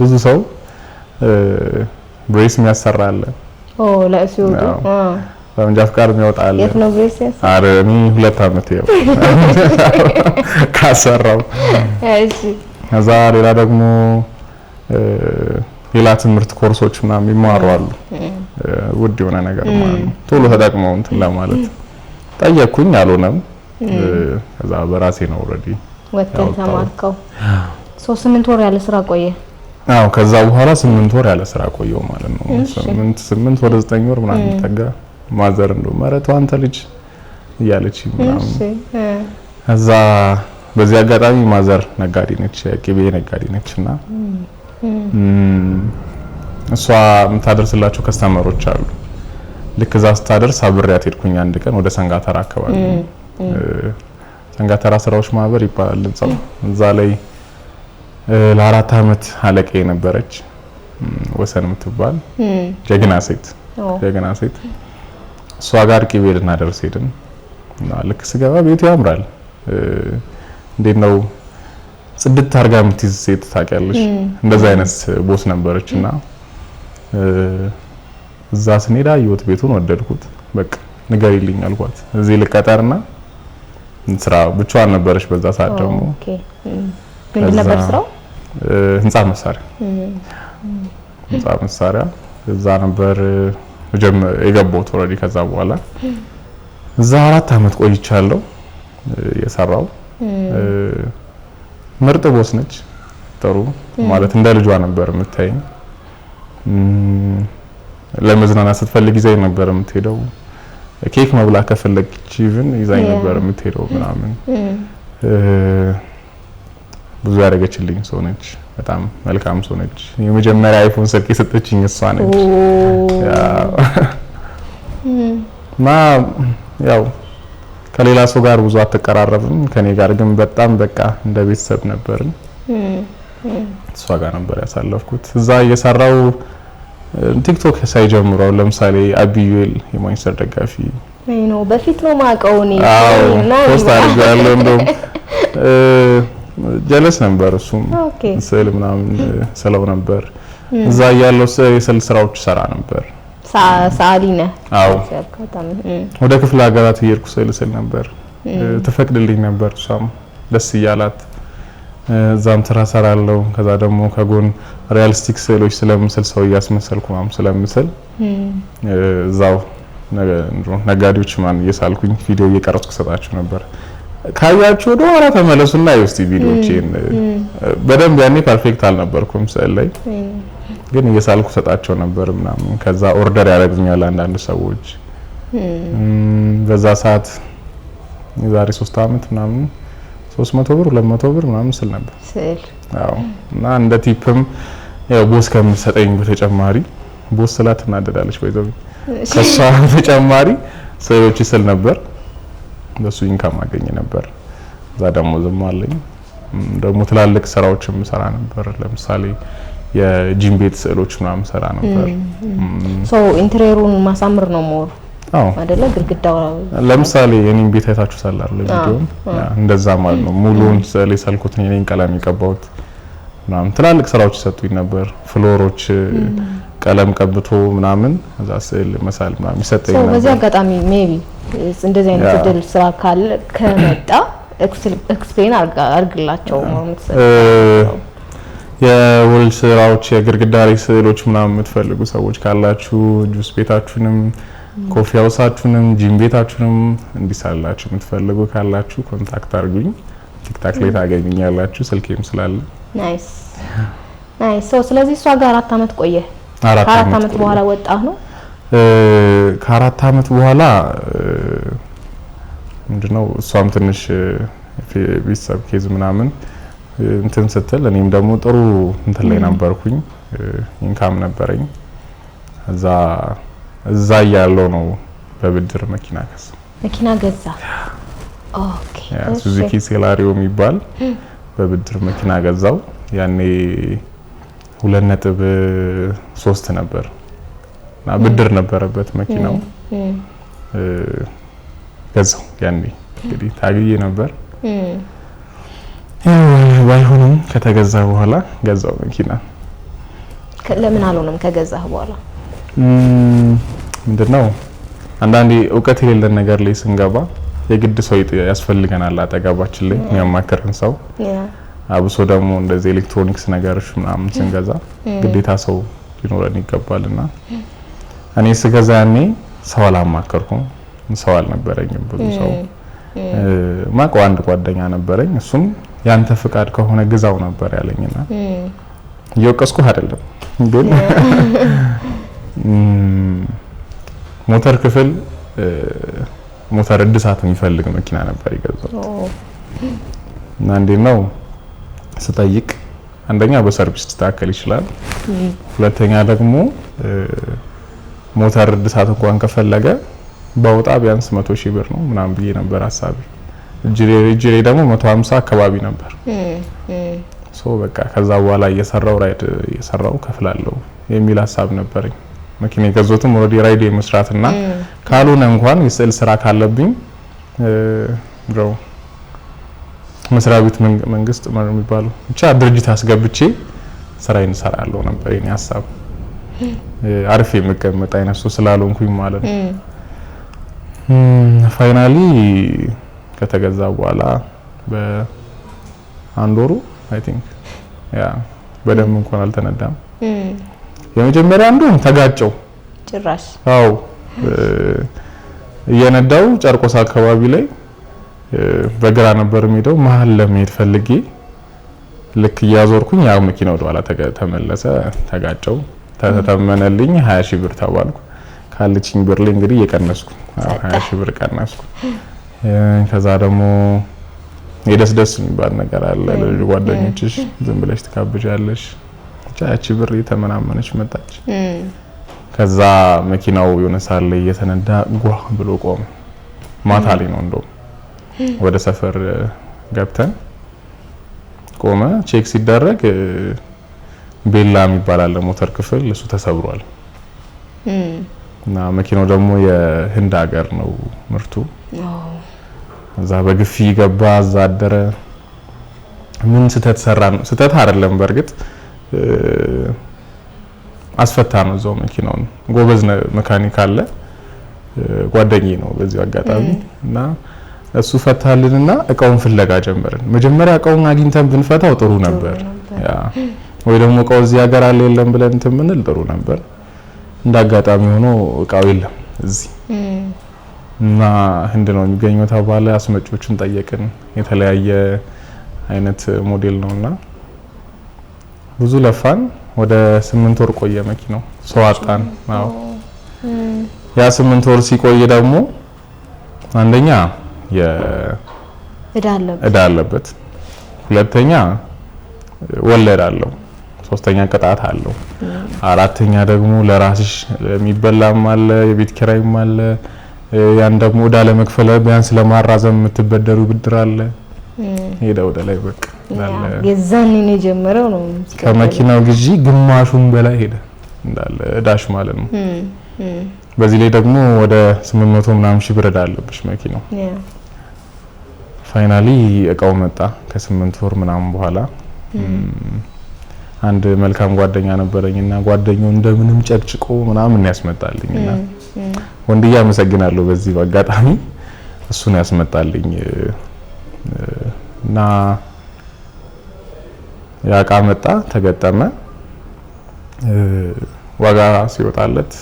ብዙ ሰው ብሬስ የሚያሰራል ለእሱዱ በመንጃ ፍቃድ የሚያወጣል። የት ነው ብሬስ ያሰራል? አረ እኔ 2 አመት ያው ካሰራው። እሺ ከዛ ሌላ ደግሞ ሌላ ትምህርት ኮርሶች ምናምን ይማሩ አሉ። ውድ የሆነ ነገር ማለት ነው ቶሎ ተጠቅመው እንትን ለማለት ጠየቅኩኝ፣ አልሆነም። ከዛ በራሴ ነው ኦሬዲ ወጥተህ ተማርከው። 8 ወር ያለ ስራ ቆየ። አዎ ከዛ በኋላ 8 ወር ያለ ስራ ቆየው ማለት ነው። 8 ወደ 9 ወር ምናምን ተጋ። ማዘር እንደው መረቱ አንተ ልጅ እያለች ምናምን። ከዛ በዚህ አጋጣሚ ማዘር ነጋዴ ነች፣ ቅቤ ነጋዴ ነችና እሷ የምታደርስላቸው ከስተመሮች አሉ። ልክ እዛ ስታደርስ አብሬያት ሄድኩኝ አንድ ቀን ወደ ሰንጋተራ አካባቢ። ሰንጋተራ ስራዎች ማህበር ይባላል እዛው። እዛ ላይ ለ4 አመት አለቃ የነበረች ወሰን የምትባል ጀግና ሴት እሷ ጋር ቅቤ ልናደርስ ሄድን እና ልክ ስገባ ቤቱ ያምራል። እንዴት ነው ጽድት አርጋ የምትይዝ ሴት ታውቂያለሽ? እንደዛ አይነት ቦስ ነበረችና እዛ ስንሄድ አየሁት፣ ቤቱን ወደድኩት። በቃ ንገሪልኝ አልኳት። እዚህ ልቀጠርና ስራ ብቻዋን ነበረች በዛ ሰዓት ደግሞ። ምን ነበር ስራው? ህንጻ መሳሪያ እዛ ነበር የገባሁት ኦሬዲ። ከዛ በኋላ እዛ 4 አመት ቆይቻለሁ። የሰራው ምርጥ ቦስ ነች ጥሩ ማለት እንደ ልጇ ነበር የምታየኝ ለመዝናናት ስትፈልግ ይዛኝ ነበር የምትሄደው ኬክ መብላ ከፈለግች ኢቭን ይዛኝ ነበር የምትሄደው ምናምን ብዙ ያደረገችልኝ ሰው ነች በጣም መልካም ሰው ነች የመጀመሪያ አይፎን ስልክ የሰጠችኝ እሷ ነች ያው ከሌላ ሰው ጋር ብዙ አትቀራረብም ከኔ ጋር ግን በጣም በቃ እንደ ቤተሰብ ነበርን እሷ ጋር ነበር ያሳለፍኩት እዛ እየሰራው ቲክቶክ ሳይጀምረው ለምሳሌ አቢዩል የማንቸስተር ደጋፊ ነው በፊት ነው ማቀው እኔ እና ፖስት አድርጋለሁ እንደውም ጀለስ ነበር እሱም ስዕል ምናምን ስለው ነበር እዛ ያለው የስዕል ስራዎች ሰራ ነበር ሳሊነ አዎ ወደ ክፍለ ሀገራት እየሄድኩ ስዕል ነበር ተፈቅድልኝ ነበር እሷም ደስ ይያላት እዛም ተራሰራለሁ ከዛ ደግሞ ከጎን ሪያሊስቲክ ስዕሎች ስለምስል ሰው ያስመሰልኩ ማም ስለምስል እዛው ነጋዴዎች ማን እየሳልኩኝ ቪዲዮ እየቀረጽኩ ሰጣቸው ነበር ካያችሁ ወደ ኋላ ተመለሱና እስቲ ቪዲዮቼን በደንብ ያኔ ፐርፌክት አልነበርኩም ስዕል ላይ ግን እየሳልኩ ሰጣቸው ነበር ምናምን ከዛ ኦርደር ያደርጉኛል አንዳንድ ሰዎች በዛ ሰዓት የዛሬ 3 አመት ምናምን 300 ብር 200 ብር ምናምን ስል ነበር ስል አዎ እና እንደ ቲፕም ያው ቦስ ከምትሰጠኝ በተጨማሪ ቦስ ስላት እናደዳለች በይዘው ከሷ በተጨማሪ ስዕሎች ስል ነበር በሱ ኢንካም አገኘ ነበር እዛ ደግሞ ዝም አለኝ ደግሞ ትላልቅ ስራዎችም ሰራ ነበር ለምሳሌ የጂም ቤት ስዕሎች ምናምን ሰራ ነበር ሶ ኢንተሪየሩን ማሳመር ነው ሞር አዎ አይደለ ግድግዳው ለምሳሌ የኔን ቤት አይታችሁ ሳላለ ቪዲዮ እንደዛ ማለት ነው ሙሉን ስዕል የሳልኩት የኔን ቀለም የቀባሁት ምናምን ትላልቅ ስራዎች ሰጡኝ ነበር ፍሎሮች ቀለም ቀብቶ ምናምን እዛ ስዕል መሳል ምናምን ይሰጠኝ ነበር በዚህ አጋጣሚ ሜቢ እንደዚህ አይነት ድል ስራ ካለ ከመጣ ኤክስፕሌን አርግላቸው ማለት የወል ስራዎች የግድግዳ ላይ ስዕሎች ምናምን የምትፈልጉ ሰዎች ካላችሁ ጁስ ቤታችሁንም ኮፊ ሃውሳችሁንም ጂም ቤታችሁንም እንዲሳላችሁ የምትፈልጉ ካላችሁ ኮንታክት አድርጉኝ ቲክታክ ላይ ታገኙኛላችሁ ስልኬም ስላለ ናይስ ሶ ስለዚህ እሷ ጋር 4 አመት ቆየ 4 አመት በኋላ ወጣህ ነው ከ4 አመት በኋላ ምንድነው እሷም ትንሽ ቤተሰብ ኬዝ ምናምን እንትን ስትል እኔም ደግሞ ጥሩ እንትን ላይ ነበርኩኝ ኢንካም ነበረኝ እዛ ያለው ነው በብድር መኪና ገዛ ኦኬ ሱዙኪ ሴላሪዮ የሚባል በብድር መኪና ገዛው ያኔ 2.3 ነበር እና ብድር ነበረበት መኪናው ገዛው ያኔ እንግዲህ ታግዬ ነበር ባይሆንም ከተገዛ በኋላ ገዛው መኪና ለምን አልሆነም ከገዛህ በኋላ ምንድነው አንዳንዴ እውቀት የሌለን ነገር ላይ ስንገባ የግድ ሰው ያስፈልገናል አጠገባችን ላይ የሚያማክረን ሰው አብሶ ደግሞ እንደዚህ ኤሌክትሮኒክስ ነገሮች ምናምን ስንገዛ ግዴታ ሰው ሊኖረን ይገባልና እኔ ስገዛ ያኔ ሰው አላማከርኩም ሰው አልነበረኝም ብዙ ሰው ማቀው አንድ ጓደኛ ነበረኝ እሱም ያንተ ፍቃድ ከሆነ ግዛው ነበር ያለኝና እየወቀስኩ አይደለም ግን ሞተር ክፍል ሞተር እድሳት የሚፈልግ መኪና ነበር ይገዛው እና እንዴት ነው ስጠይቅ አንደኛ በሰርቪስ ተስተካከል ይችላል ሁለተኛ ደግሞ ሞተር እድሳት እንኳን ከፈለገ ባውጣ ቢያንስ 100,000 ብር ነው ምናምን ብዬ ነበር ሐሳቤ እጅሬ ደግሞ 150 አካባቢ ነበር ሶ በቃ ከዛ በኋላ እየሰራው ከፍላለሁ የሚል ሐሳብ ነበረኝ መኪና የገዛሁትም ኦሬዲ ራይድ መስራትና ካልሆነ እንኳን የስዕል ስራ ካለብኝ ብሮ መስሪያ ቤት መንግስት ማለት የሚባለው ብቻ ድርጅት አስገብቼ ስራዬን እሰራለሁ ነበር የኔ ሐሳብ አርፌ የምቀመጥ አይነት ሰው ስላልሆንኩኝ ማለት ነው ፋይናሊ ከተገዛ በኋላ በአንድ ወሩ አይ ቲንክ ያ በደም እንኳን አልተነዳም የመጀመሪያ አንዱ ተጋጨው ጭራሽ አው የነዳው ጨርቆስ አካባቢ ላይ በግራ ነበር የሚሄደው መሀል ለመሄድ ፈልጌ ልክ እያዞርኩኝ ያው መኪናው ወደ ኋላ ተመለሰ ተጋጨው ተተመነልኝ 20 ሺህ ብር ተባልኩ ካለችኝ ብር ላይ እንግዲህ እየቀነስኩ 20 ሺህ ብር ቀነስኩ ከዛ ደግሞ የደስደስ የሚባል ነገር አለ ለጓደኞችሽ ዝም ብለሽ ትካብጃለሽ ቻቺ ብር የተመናመነች መጣች ከዛ መኪናው የሆነ ሳለ እየተነዳ ጓ ብሎ ቆመ ማታ ላይ ነው እንደው ወደ ሰፈር ገብተን ቆመ ቼክ ሲደረግ ቤላ የሚባል አለ ሞተር ክፍል እሱ ተሰብሯል እና መኪናው ደግሞ የህንድ ሀገር ነው ምርቱ እዛ በግፊ ገባ እዛ አደረ ምን ስተት አይደለም በርግጥ አስፈታ ነው እዛው መኪናውን ጎበዝ መካኒክ አለ ጓደኛዬ ነው በዚህ አጋጣሚ እና እሱ ፈታልንና እቃውን ፍለጋ ጀመርን መጀመሪያ እቃውን አግኝተን ብንፈታው ጥሩ ነበር ያ ወይ ደግሞ እቃው እዚህ ሀገር አለ የለም ብለን እንትን ጥሩ ነበር እንዳጋጣሚ ሆኖ እቃው የለም እዚህ እና ህንድ ነው የሚገኘው ተባለ አስመጪዎችን ጠየቅን የተለያየ አይነት ሞዴል ነውና ብዙ ለፋን ወደ 8 ወር ቆየ መኪናው ሰው አጣን አዎ ያ 8 ወር ሲቆይ ደግሞ አንደኛ እዳ አለበት ሁለተኛ ወለድ አለው ሶስተኛ ቅጣት አለው አራተኛ ደግሞ ለራስሽ የሚበላም አለ የቤት ኪራይም አለ ያን ደግሞ እዳ ለመክፈል ቢያንስ ለማራዘም የምትበደሩ ብድር አለ ሄዳ ወደ ላይ በቃ እንዳለ የዛን ነው የጀመረው ነው ከመኪናው ግዢ ግማሹን በላይ ሄደ እንዳለ እዳሽ ማለት ነው በዚህ ላይ ደግሞ ወደ 800 ምናምን ሺህ ብር እዳ አለብሽ መኪናው ፋይናሊ እቃው መጣ ከ8 ወር ምናምን በኋላ አንድ መልካም ጓደኛ ነበረኝና ጓደኛው እንደምንም ጨቅጭቆ ምናምን ያስመጣልኝና ወንድዬ አመሰግናለሁ በዚህ አጋጣሚ እሱን ያስመጣልኝ እና ያቃ መጣ ተገጠመ ዋጋ ሲወጣለት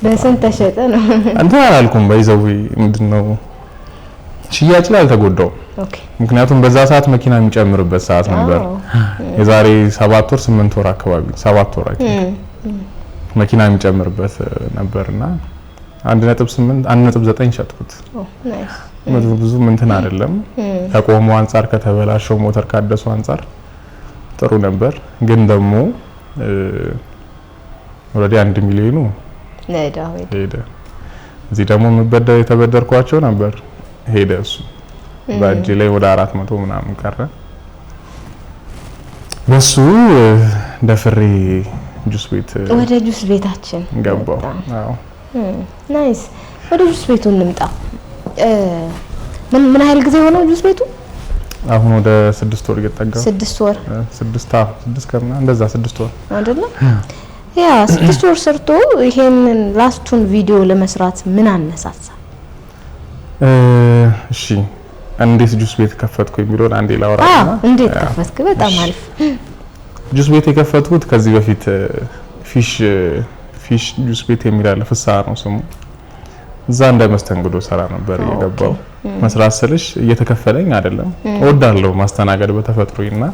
በስንት ተሸጠ ነው አንተ አላልኩም በይዘው ምንድነው ሽያጭ ላይ አልተጎዳው ኦኬ ምክንያቱም በዛ ሰዓት መኪና የሚጨምርበት ሰዓት ነበር የዛሬ 7 ወር 8 ወር አካባቢ 7 ወር መኪና የሚጨምርበት ነበርና 1.8 1.9 ሸጥኩት ናይስ ብዙ እንትን አይደለም ከቆሞ አንፃር ከተበላሸው ሞተር ካደሱ አንፃር ጥሩ ነበር ግን ደግሞ ኦሬዲ 1 ሚሊዮኑ ሄደ እዚህ ደግሞ የተበደርኳቸው ነበር ሄደ እሱ ባጅ ላይ ወደ 400 ምናምን ቀረ በሱ ደፍሬ ጁስ ቤት ወደ ጁስ ቤታችን ገባው አዎ ናይስ ወደ ጁስ ቤቱ እንምጣ ምን ያህል ጊዜ ሆነው ጁስ ቤቱ አሁን ወደ 6 ወር እየተጠጋው 6 ወር 6 ከና እንደዛ 6 ወር አይደለ ያ 6 ወር ሰርቶ ይሄንን ላስቱን ቪዲዮ ለመስራት ምን አነሳሳ እሺ እንዴት ጁስ ቤት ከፈትኩ የሚለውን አንዴ ላወራና እንዴት ከፈትክ በጣም አሪፍ ጁስ ቤት የከፈትኩት ከዚህ በፊት ፊሽ ጁስ ቤት የሚላል ፍስሃ ነው ስሙ እዛ እንደ መስተንግዶ ሰራ ነበር የገባው መስራት ስልሽ እየተከፈለኝ አይደለም እወዳለሁ ማስተናገድ በተፈጥሮይና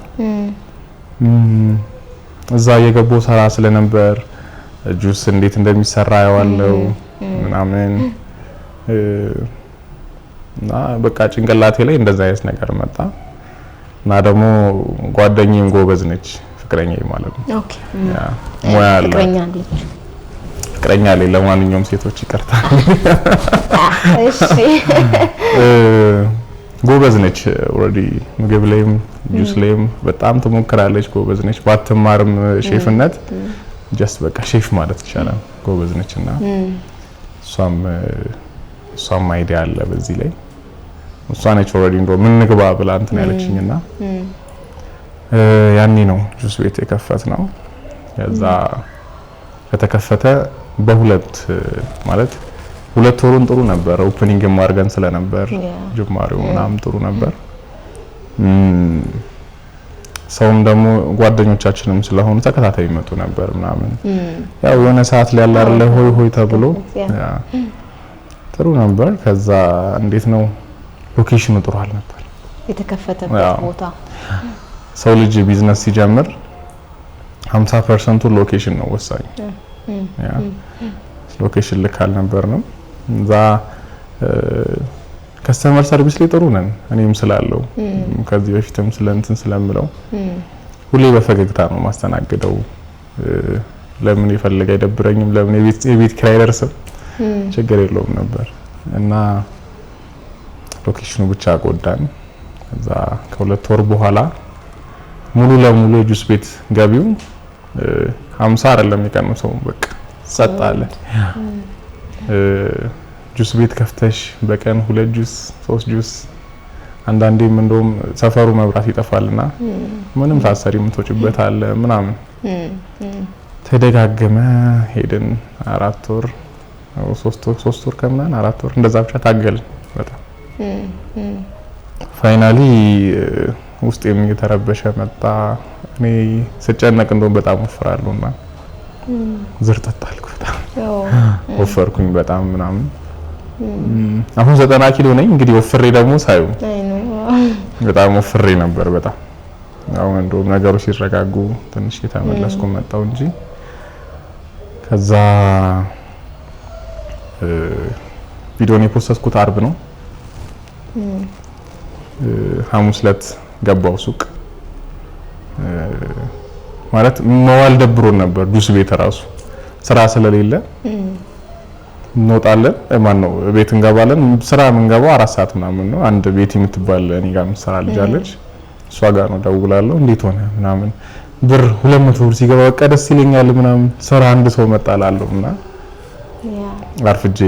እዛ የገባው ሰራ ስለነበር ጁስ እንዴት እንደሚሰራ ያዋለው ምናምን እና በቃ ጭንቅላቴ ላይ እንደዛ አይነት ነገር መጣ እና ደግሞ ጓደኛዬም ጎበዝ ነች ፍቅረኛዬ ማለት ነው ኦኬ ያ ሙያ አለ ፍቅረኛ ላይ ለማንኛውም ሴቶች ይቀርታል እሺ ጎበዝ ነች ኦሬዲ ምግብ ላይም ጁስ ላይም በጣም ትሞክራለች ጎበዝ ነች ባትማርም ሼፍነት ጀስት በቃ ሼፍ ማለት ይቻላል ጎበዝ ነችና እሷም አይዲያ አለ በዚህ ላይ እሷ ነች ኦሬዲ እንደው ምን ንግባ ብላ እንትን ያለችኝና ያኔ ነው ጁስ ቤት የከፈት ነው ያዛ ከተከፈተ በሁለት ማለት ሁለት ወሩን ጥሩ ነበር ኦፕኒንግ ማርገን ስለነበር ጅማሬው ምናምን ጥሩ ነበር ሰውም ደግሞ ጓደኞቻችንም ስለሆኑ ተከታታይ ይመጡ ነበር ምናምን ያው የሆነ ሰዓት ላይ ያላለ ሆይ ሆይ ተብሎ ያ ጥሩ ነበር ከዛ እንዴት ነው ሎኬሽኑ ጥሩ አልነበር የተከፈተበት ቦታ። ሰው ልጅ ቢዝነስ ሲጀምር 50% ሎኬሽን ነው ወሳኝ። ያ ሎኬሽን ልክ አልነበርንም። እዛ ከስተመር ሰርቪስ ላይ ጥሩ ነን። እኔም ስላለው ከዚህ በፊትም ስለንትን ስለምለው ሁሌ በፈገግታ ነው ማስተናግደው። ለምን ይፈልግ አይደብረኝም። ለምን የቤት ኪራይ አይደርስም ችግር የለውም ነበር እና ሎኬሽኑ ብቻ ጎዳን። እዛ ከሁለት ወር በኋላ ሙሉ ለሙሉ የጁስ ቤት ገቢው 50 አይደለም የቀነሰው በቃ ጸጥ አለ። ጁስ ቤት ከፍተሽ በቀን 2 ጁስ 3 ጁስ አንዳንዴም እንደውም ሰፈሩ መብራት ይጠፋልና ምንም ሳሰሪ የምትወጪበት አለ ምናምን ተደጋገመ። ሄድን 4 ወር 3 ወር ከምናምን 4 ወር እንደዛ ብቻ ታገልን በጣም ፋይናሊ ውስጥ የሚተረበሸ መጣ። እኔ ስጨነቅ እንደውም በጣም ወፍራለሁና ዝርጠት አልኩ። በጣም ወፈርኩኝ በጣም ምናምን። አሁን 90 ኪሎ ነኝ። እንግዲህ ወፍሬ ደግሞ ሳዩ በጣም ወፍሬ ነበር በጣም። አሁን እንደውም ነገሮች ሲረጋጉ ትንሽ የተመለስኩ መጣው እንጂ ከዛ ቪዲዮን የፖስተስኩት አርብ ነው። ሐሙስ ዕለት ገባው ሱቅ ማለት መዋል ደብሮን ነበር። ጁስ ቤት ራሱ ስራ ስለሌለ እንወጣለን ማን ነው ቤት እንገባለን። ስራ የምንገባው 4 ሰዓት ምናምን ነው። አንድ ቤት የምትባል እኔ ጋር ምሰራ ልጅ አለች። እሷ ጋር ነው ደውላለሁ እንዴት ሆነ ምናምን ብር 200 ብር ሲገባ በቃ ደስ ይለኛል ምናምን ስራ አንድ ሰው መጣላለሁና አርፍጄ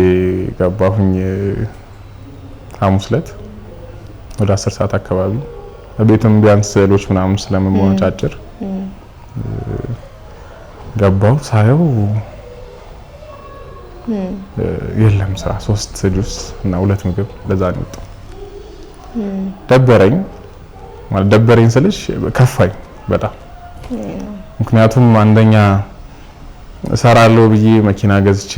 ገባሁኝ ሐሙስ ዕለት ወደ 10 ሰዓት አካባቢ። ቤትም ቢያንስ ስዕሎች ምናምን ስለምንሞጫጭር ገባሁ። ሳየው የለም ስራ 3 ጁስ እና 2 ምግብ ለዛ ነው የወጣው። ደበረኝ ስልሽ ከፋኝ በጣም። ምክንያቱም አንደኛ እሰራለሁ ብዬ መኪና ገዝቼ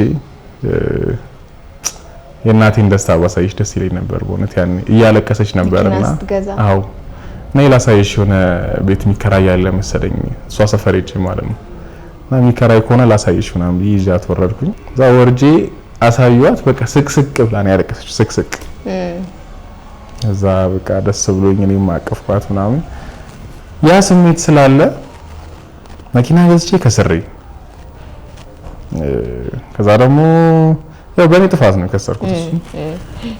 የእናቴን ደስታ ባሳይሽ ደስ ይለኝ ነበር በእውነት። ያኔ እያለቀሰች ነበርና አዎ ነይ ላሳይሽ የሆነ ቤት የሚከራይ ያለ መሰለኝ እሷ ሰፈር ሄጄ ማለት ነው እና የሚከራይ ከሆነ ላሳይሽ ምናምን ብዬ ይዣት ወረድኩኝ። እዛ ወርጄ አሳዩዋት በቃ ስቅስቅ ብላ ነው ያለቀሰችው ስቅስቅ። እዛ በቃ ደስ ብሎኝ እኔም አቀፍኳት ምናምን። ያ ስሜት ስላለ መኪና ገዝቼ ከስሬ ከዛ ደግሞ ያው በኔ ጥፋት ነው ከሰርኩት እሱ።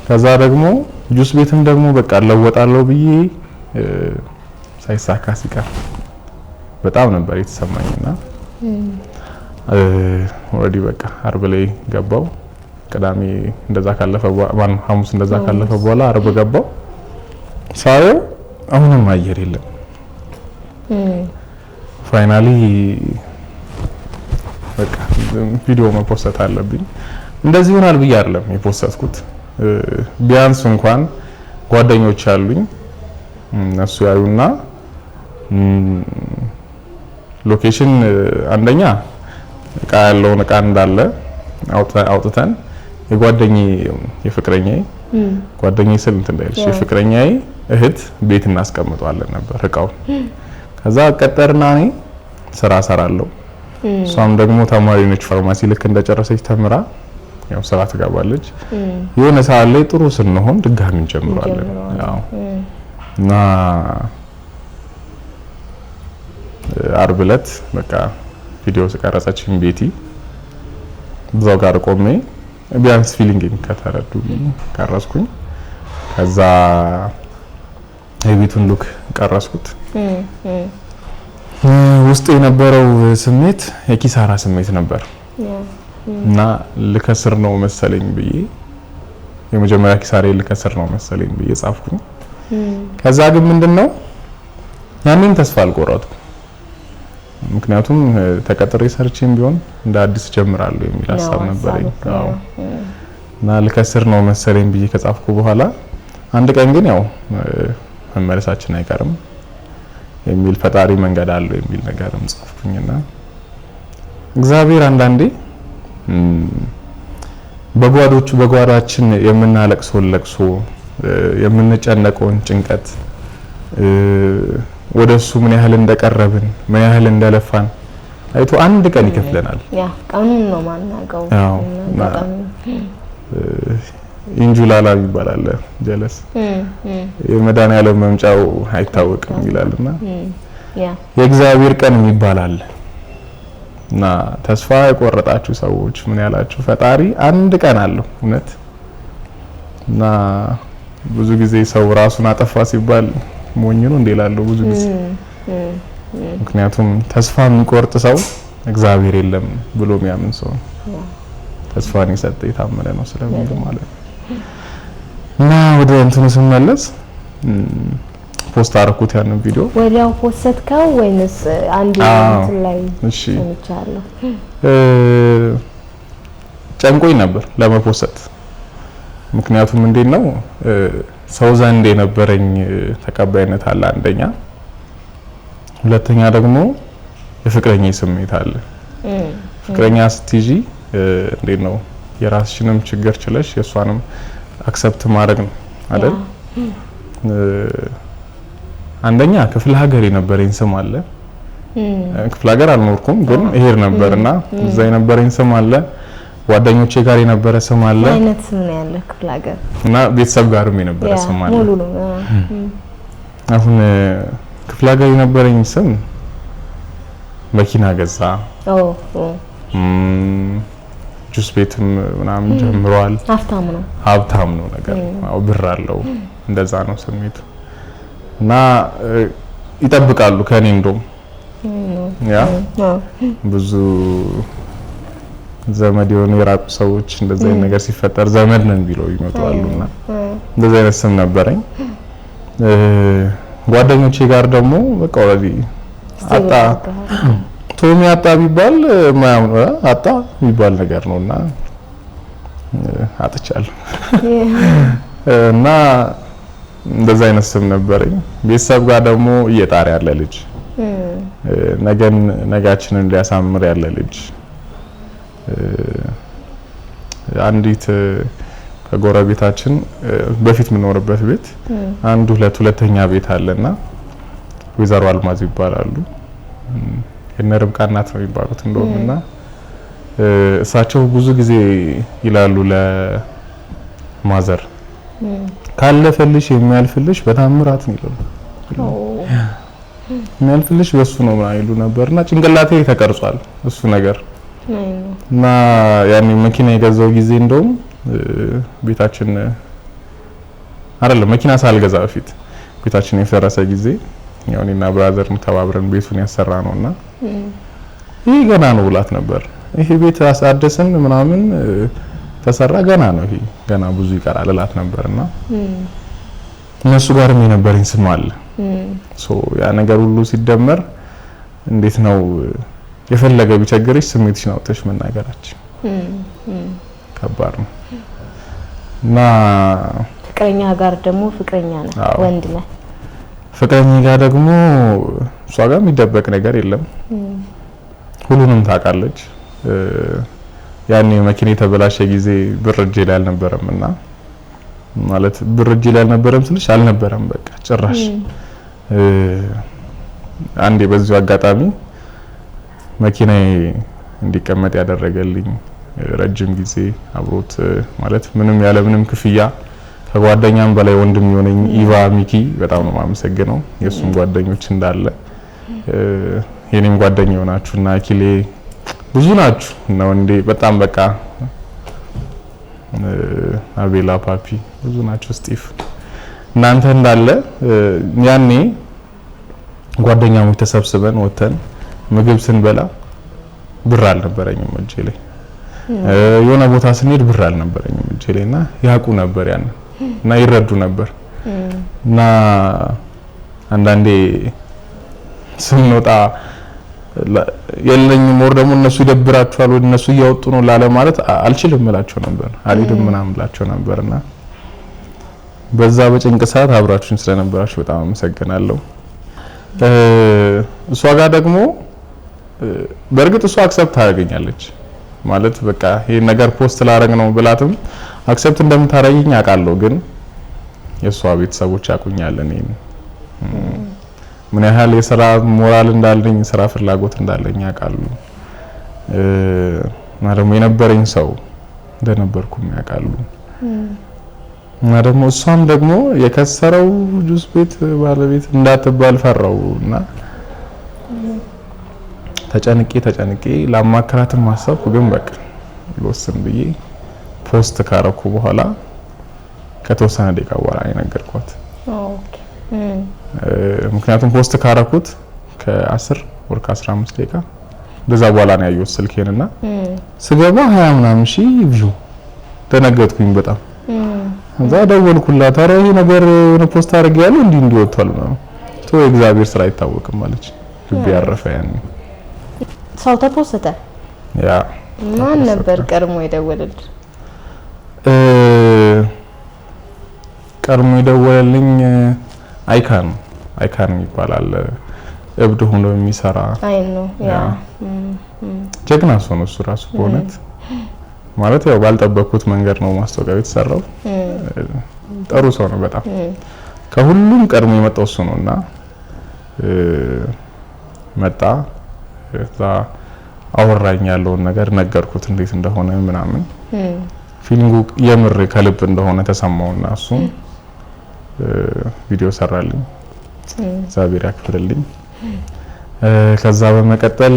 ከዛ ደግሞ ጁስ ቤትም ደግሞ በቃ ለወጣለሁ ብዬ ሳይሳካ ሲቀር በጣም ነበር የተሰማኝና ኦሬዲ በቃ አርብ ላይ ገባው። ቅዳሜ እንደዛ ካለፈ በኋላ ሐሙስ እንደዛ ካለፈ በኋላ አርብ ገባው። ሳየው አሁንም አየር የለም። ፋይናሊ በቃ ቪዲዮ መፖስት አለብኝ። እንደዚህ ይሆናል ብዬ አይደለም የፖስተስኩት። ቢያንስ እንኳን ጓደኞች አሉኝ እነሱ ያዩና ሎኬሽን አንደኛ እቃ ያለውን እቃ እንዳለ አውጥተን የፍቅረኛዬ ጓደኛዬ ስል እንትን እንዳይልሽ የፍቅረኛዬ እህት ቤት እናስቀምጠዋለን ነበር እቃውን። ከዛ ቀጠርና እኔ ስራ ሰራለሁ። እሷም ደግሞ ተማሪ ነች። ፋርማሲ ልክ እንደጨረሰች ተምራ ያው ስራ ትገባለች። የሆነ ሰዓት ላይ ጥሩ ስንሆን ድጋሚ እንጀምራለን። ያው እና አርብ ዕለት በቃ ቪዲዮ ተቀረጸችኝ ቤቲ እዛው ጋር ቆሜ ቢያንስ ፊሊንግ ከተረዱ ቀረጽኩኝ። ከዛ የቤቱን ሉክ ቀረጽኩት። ውስጥ የነበረው ስሜት የኪሳራ ስሜት ነበር እና ልከስር ነው መሰለኝ ብዬ የመጀመሪያ ኪሳሬ ልከስር ነው መሰለኝ ብዬ ጻፍኩኝ። ከዛ ግን ምንድነው ያንን ተስፋ አልቆረጥኩም። ምክንያቱም ተቀጥሬ ሰርቼም ቢሆን እንደ አዲስ ጀምራለሁ የሚል ሐሳብ ነበረኝ። አዎ እና ልከስር ነው መሰለኝ ብዬ ከጻፍኩ በኋላ አንድ ቀን ግን ያው መመለሳችን አይቀርም የሚል ፈጣሪ መንገድ አለው የሚል ነገርም ጻፍኩኝና እግዚአብሔር አንዳንዴ በጓዳችን የምናለቅሰው ለቅሶ የምንጨነቀውን ጭንቀት ወደሱ ምን ያህል እንደቀረብን ምን ያህል እንደለፋን አይቶ አንድ ቀን ይከፍለናል። ያ ቀኑን ነው ማናቀው። ኢንጁላላ ይባላል ጀለስ የመድኃኒዓለም መምጫው አይታወቅም ይላልና የእግዚአብሔር ቀን ይባላል። እና ተስፋ የቆረጣችሁ ሰዎች ምን ያላችሁ ፈጣሪ አንድ ቀን አለው እውነት። እና ብዙ ጊዜ ሰው ራሱን አጠፋ ሲባል ሞኝ ነው እንዴ እላለሁ ብዙ ጊዜ። ምክንያቱም ተስፋ የሚቆርጥ ሰው እግዚአብሔር የለም ብሎ የሚያምን ሰው ተስፋን የሰጠ የታመነ ነው ስለሚል ማለት ነው። እና ወደ እንትኑ ስመለስ ፖስት አደረኩት ያንን ቪዲዮ። ወዲያው ፖስትከው ወይንስ አንድ እንትን ላይ? እሺ ጨንቆኝ ነበር ለመፖስት። ምክንያቱም እንዴት ነው ሰው ዘንድ የነበረኝ ተቀባይነት አለ አንደኛ፣ ሁለተኛ ደግሞ የፍቅረኛ ስሜት አለ። ፍቅረኛ ስትይጂ እንዴት ነው የራስሽንም ችግር ችለሽ የሷንም አክሰፕት ማድረግ ነው አይደል? አንደኛ ክፍለ ሀገር የነበረኝ ስም አለ። ክፍለ ሀገር አልኖርኩም ግን እሄድ ነበርና እዛ የነበረኝ ስም አለ። ጓደኞቼ ጋር የነበረ ስም አለ። አይነት ስም ነው ያለ ክፍለ ሀገር እና ቤተሰብ ጋርም የነበረ ስም አለ። ሙሉ ነው። አሁን ክፍለ ሀገር የነበረኝ ስም መኪና ገዛ፣ ጁስ ቤትም ምናምን ጀምሯል። ሀብታም ነው ነገር ብር አለው። እንደዛ ነው ስሜቱ። እና ይጠብቃሉ ከኔ እንደውም ያ ብዙ ዘመድ የሆኑ የራቁ ሰዎች እንደዛ አይነት ነገር ሲፈጠር ዘመድ ነን ቢለው ይመጣሉና እንደዛ አይነት ስም ነበረኝ። ጓደኞቼ ጋር ደግሞ በቃ ኦሬዲ አጣ ቶሚ አጣ ቢባል ማያምኑ አጣ ቢባል ነገር ነውና አጥቻለሁ። እና እንደዛ አይነት ስም ነበረኝ። ቤተሰብ ጋር ደግሞ እየጣረ ያለ ልጅ ነጋችንን ሊያሳምር ያለ ልጅ። አንዲት ከጎረቤታችን በፊት የምኖርበት ቤት አንድ ሁለተኛ ቤት አለና ወይዘሮ አልማዝ ይባላሉ። የነርብቃ እናት ነው የሚባሉት እንደውምና እሳቸው ብዙ ጊዜ ይላሉ ለማዘር ካለፈልሽ የሚያልፍልሽ በታምራት ነው ይላሉ። የሚያልፍልሽ በሱ ነው ይሉ ነበርና ጭንቅላቴ ተቀርጿል እሱ ነገር። እና ያኔ መኪና የገዛው ጊዜ እንደውም ቤታችን አይደለም መኪና ሳልገዛ በፊት ቤታችን የፈረሰ ጊዜ ያው እኔና ብራዘርን ተባብረን ቤቱን ያሰራ ነውና ይሄ ገና ነው ብላት ነበር። ይሄ ቤት አሳደስን ምናምን ተሰራ ገና ነው ይሄ ገና ብዙ ይቀራል እላት ነበርና እነሱ ጋርም የነበረኝ ስም አለ። ያ ነገር ሁሉ ሲደመር እንዴት ነው የፈለገ ቢቸግርሽ ስሜትሽን አውጥተሽ መናገራችን ከባድ ነው። እና ፍቅረኛ ጋር ደግሞ ፍቅረኛ ነህ ወንድ ነህ። ፍቅረኛ ጋር ደግሞ እሷ ጋር የሚደበቅ ነገር የለም። ሁሉንም ታውቃለች። ያኔ መኪና የተበላሸ ጊዜ ብር እጄ ላይ አልነበረምና ማለት ብር እጄ ላይ አልነበረም ስልሽ አልነበረም በቃ ጭራሽ። አንዴ በዚሁ አጋጣሚ መኪናዬ እንዲቀመጥ ያደረገልኝ ረጅም ጊዜ አብሮት ማለት ምንም ያለ ምንም ክፍያ ከጓደኛም በላይ ወንድም የሆነኝ ኢቫ ሚኪ በጣም ነው የማመሰግነው። የሱም ጓደኞች እንዳለ የኔም ጓደኛ ሆናችሁና አኪሌ ብዙ ናችሁ ነው እንዴ በጣም በቃ አቤላ ፓፒ ብዙ ናችሁ ስቲፍ እናንተ እንዳለ ያኔ ጓደኛሞች ተሰብስበን ወተን ምግብ ስንበላ ብር አልነበረኝም እጄ ላይ። የሆነ ቦታ ስንሄድ ብር አልነበረኝም እጄ ላይና ያውቁ ነበር ያን እና ይረዱ ነበር። እና አንዳንዴ ስንወጣ የለኝም ወር ደግሞ እነሱ ይደብራቸዋል ወይ እነሱ እያወጡ ነው ላለ ማለት አልችልም እላቸው ነበር አልሄድም ምናምን እላቸው ነበርና በዛ በጭንቅ ሰዓት አብራችሁን ስለነበራችሁ በጣም አመሰግናለሁ። እሷ ጋር ደግሞ በእርግጥ እሷ አክሰፕት ታደርገኛለች ማለት በቃ ይሄ ነገር ፖስት ላረግ ነው ብላትም አክሰፕት እንደምታረጋኝ አውቃለሁ። ግን የሷ ቤተሰቦች ያቁኛል እኔን ምን ያህል የሥራ ሞራል እንዳለኝ ስራ ፍላጎት እንዳለኝ ያውቃሉ እና ደግሞ የነበረኝ ሰው እንደነበርኩም ያውቃሉ እና ደግሞ እሷም ደግሞ የከሰረው ጁስ ቤት ባለቤት እንዳትባል ፈራውና ተጨንቄ ላማከራትም ማሰብኩ ግን በቃ ልወስን ብዬ ፖስት ካረኩ በኋላ ከተወሰነ ደቂቃ በኋላ ነገርኳት። ኦኬ ምክንያቱም ፖስት ካረኩት ከ10 ወር ከ15 ደቂቃ እንደዛ በኋላ ነው ያየሁት ስልኬንና ስገባ 20 ምናምን ሺህ ቪው ተነገጥኩኝ በጣም እዛ ደወልኩላት ኧረ ይሄ ነገር የሆነ ፖስት አድርጌያለሁ እንዲህ ወጥቷል ነው ቶ እግዚአብሔር ስራ አይታወቅም ማለች ልብ ያረፈ ያኔ ሰው ተፖስተ ያ ማን ነበር ቀድሞ የደወለልሽ? ቀድሞ የደወለልኝ አይካን ይባላል እብድ ሆኖ የሚሰራ አይ ነው ያ ጀግና ሰው ነው እሱ ራሱ በእውነት ማለት ያው ባልጠበቅኩት መንገድ ነው ማስታወቂያው የተሰራው ጥሩ ሰው ነው በጣም ከሁሉም ቀድሞ የመጣው እሱ ነውና መጣ እዛ አወራኝ ያለውን ነገር ነገርኩት እንዴት እንደሆነ ምናምን ፊሊንጉ የምር ከልብ እንደሆነ ተሰማውና እሱ ቪዲዮ ሰራልኝ እግዚአብሔር ያክብርልኝ ከዛ በመቀጠል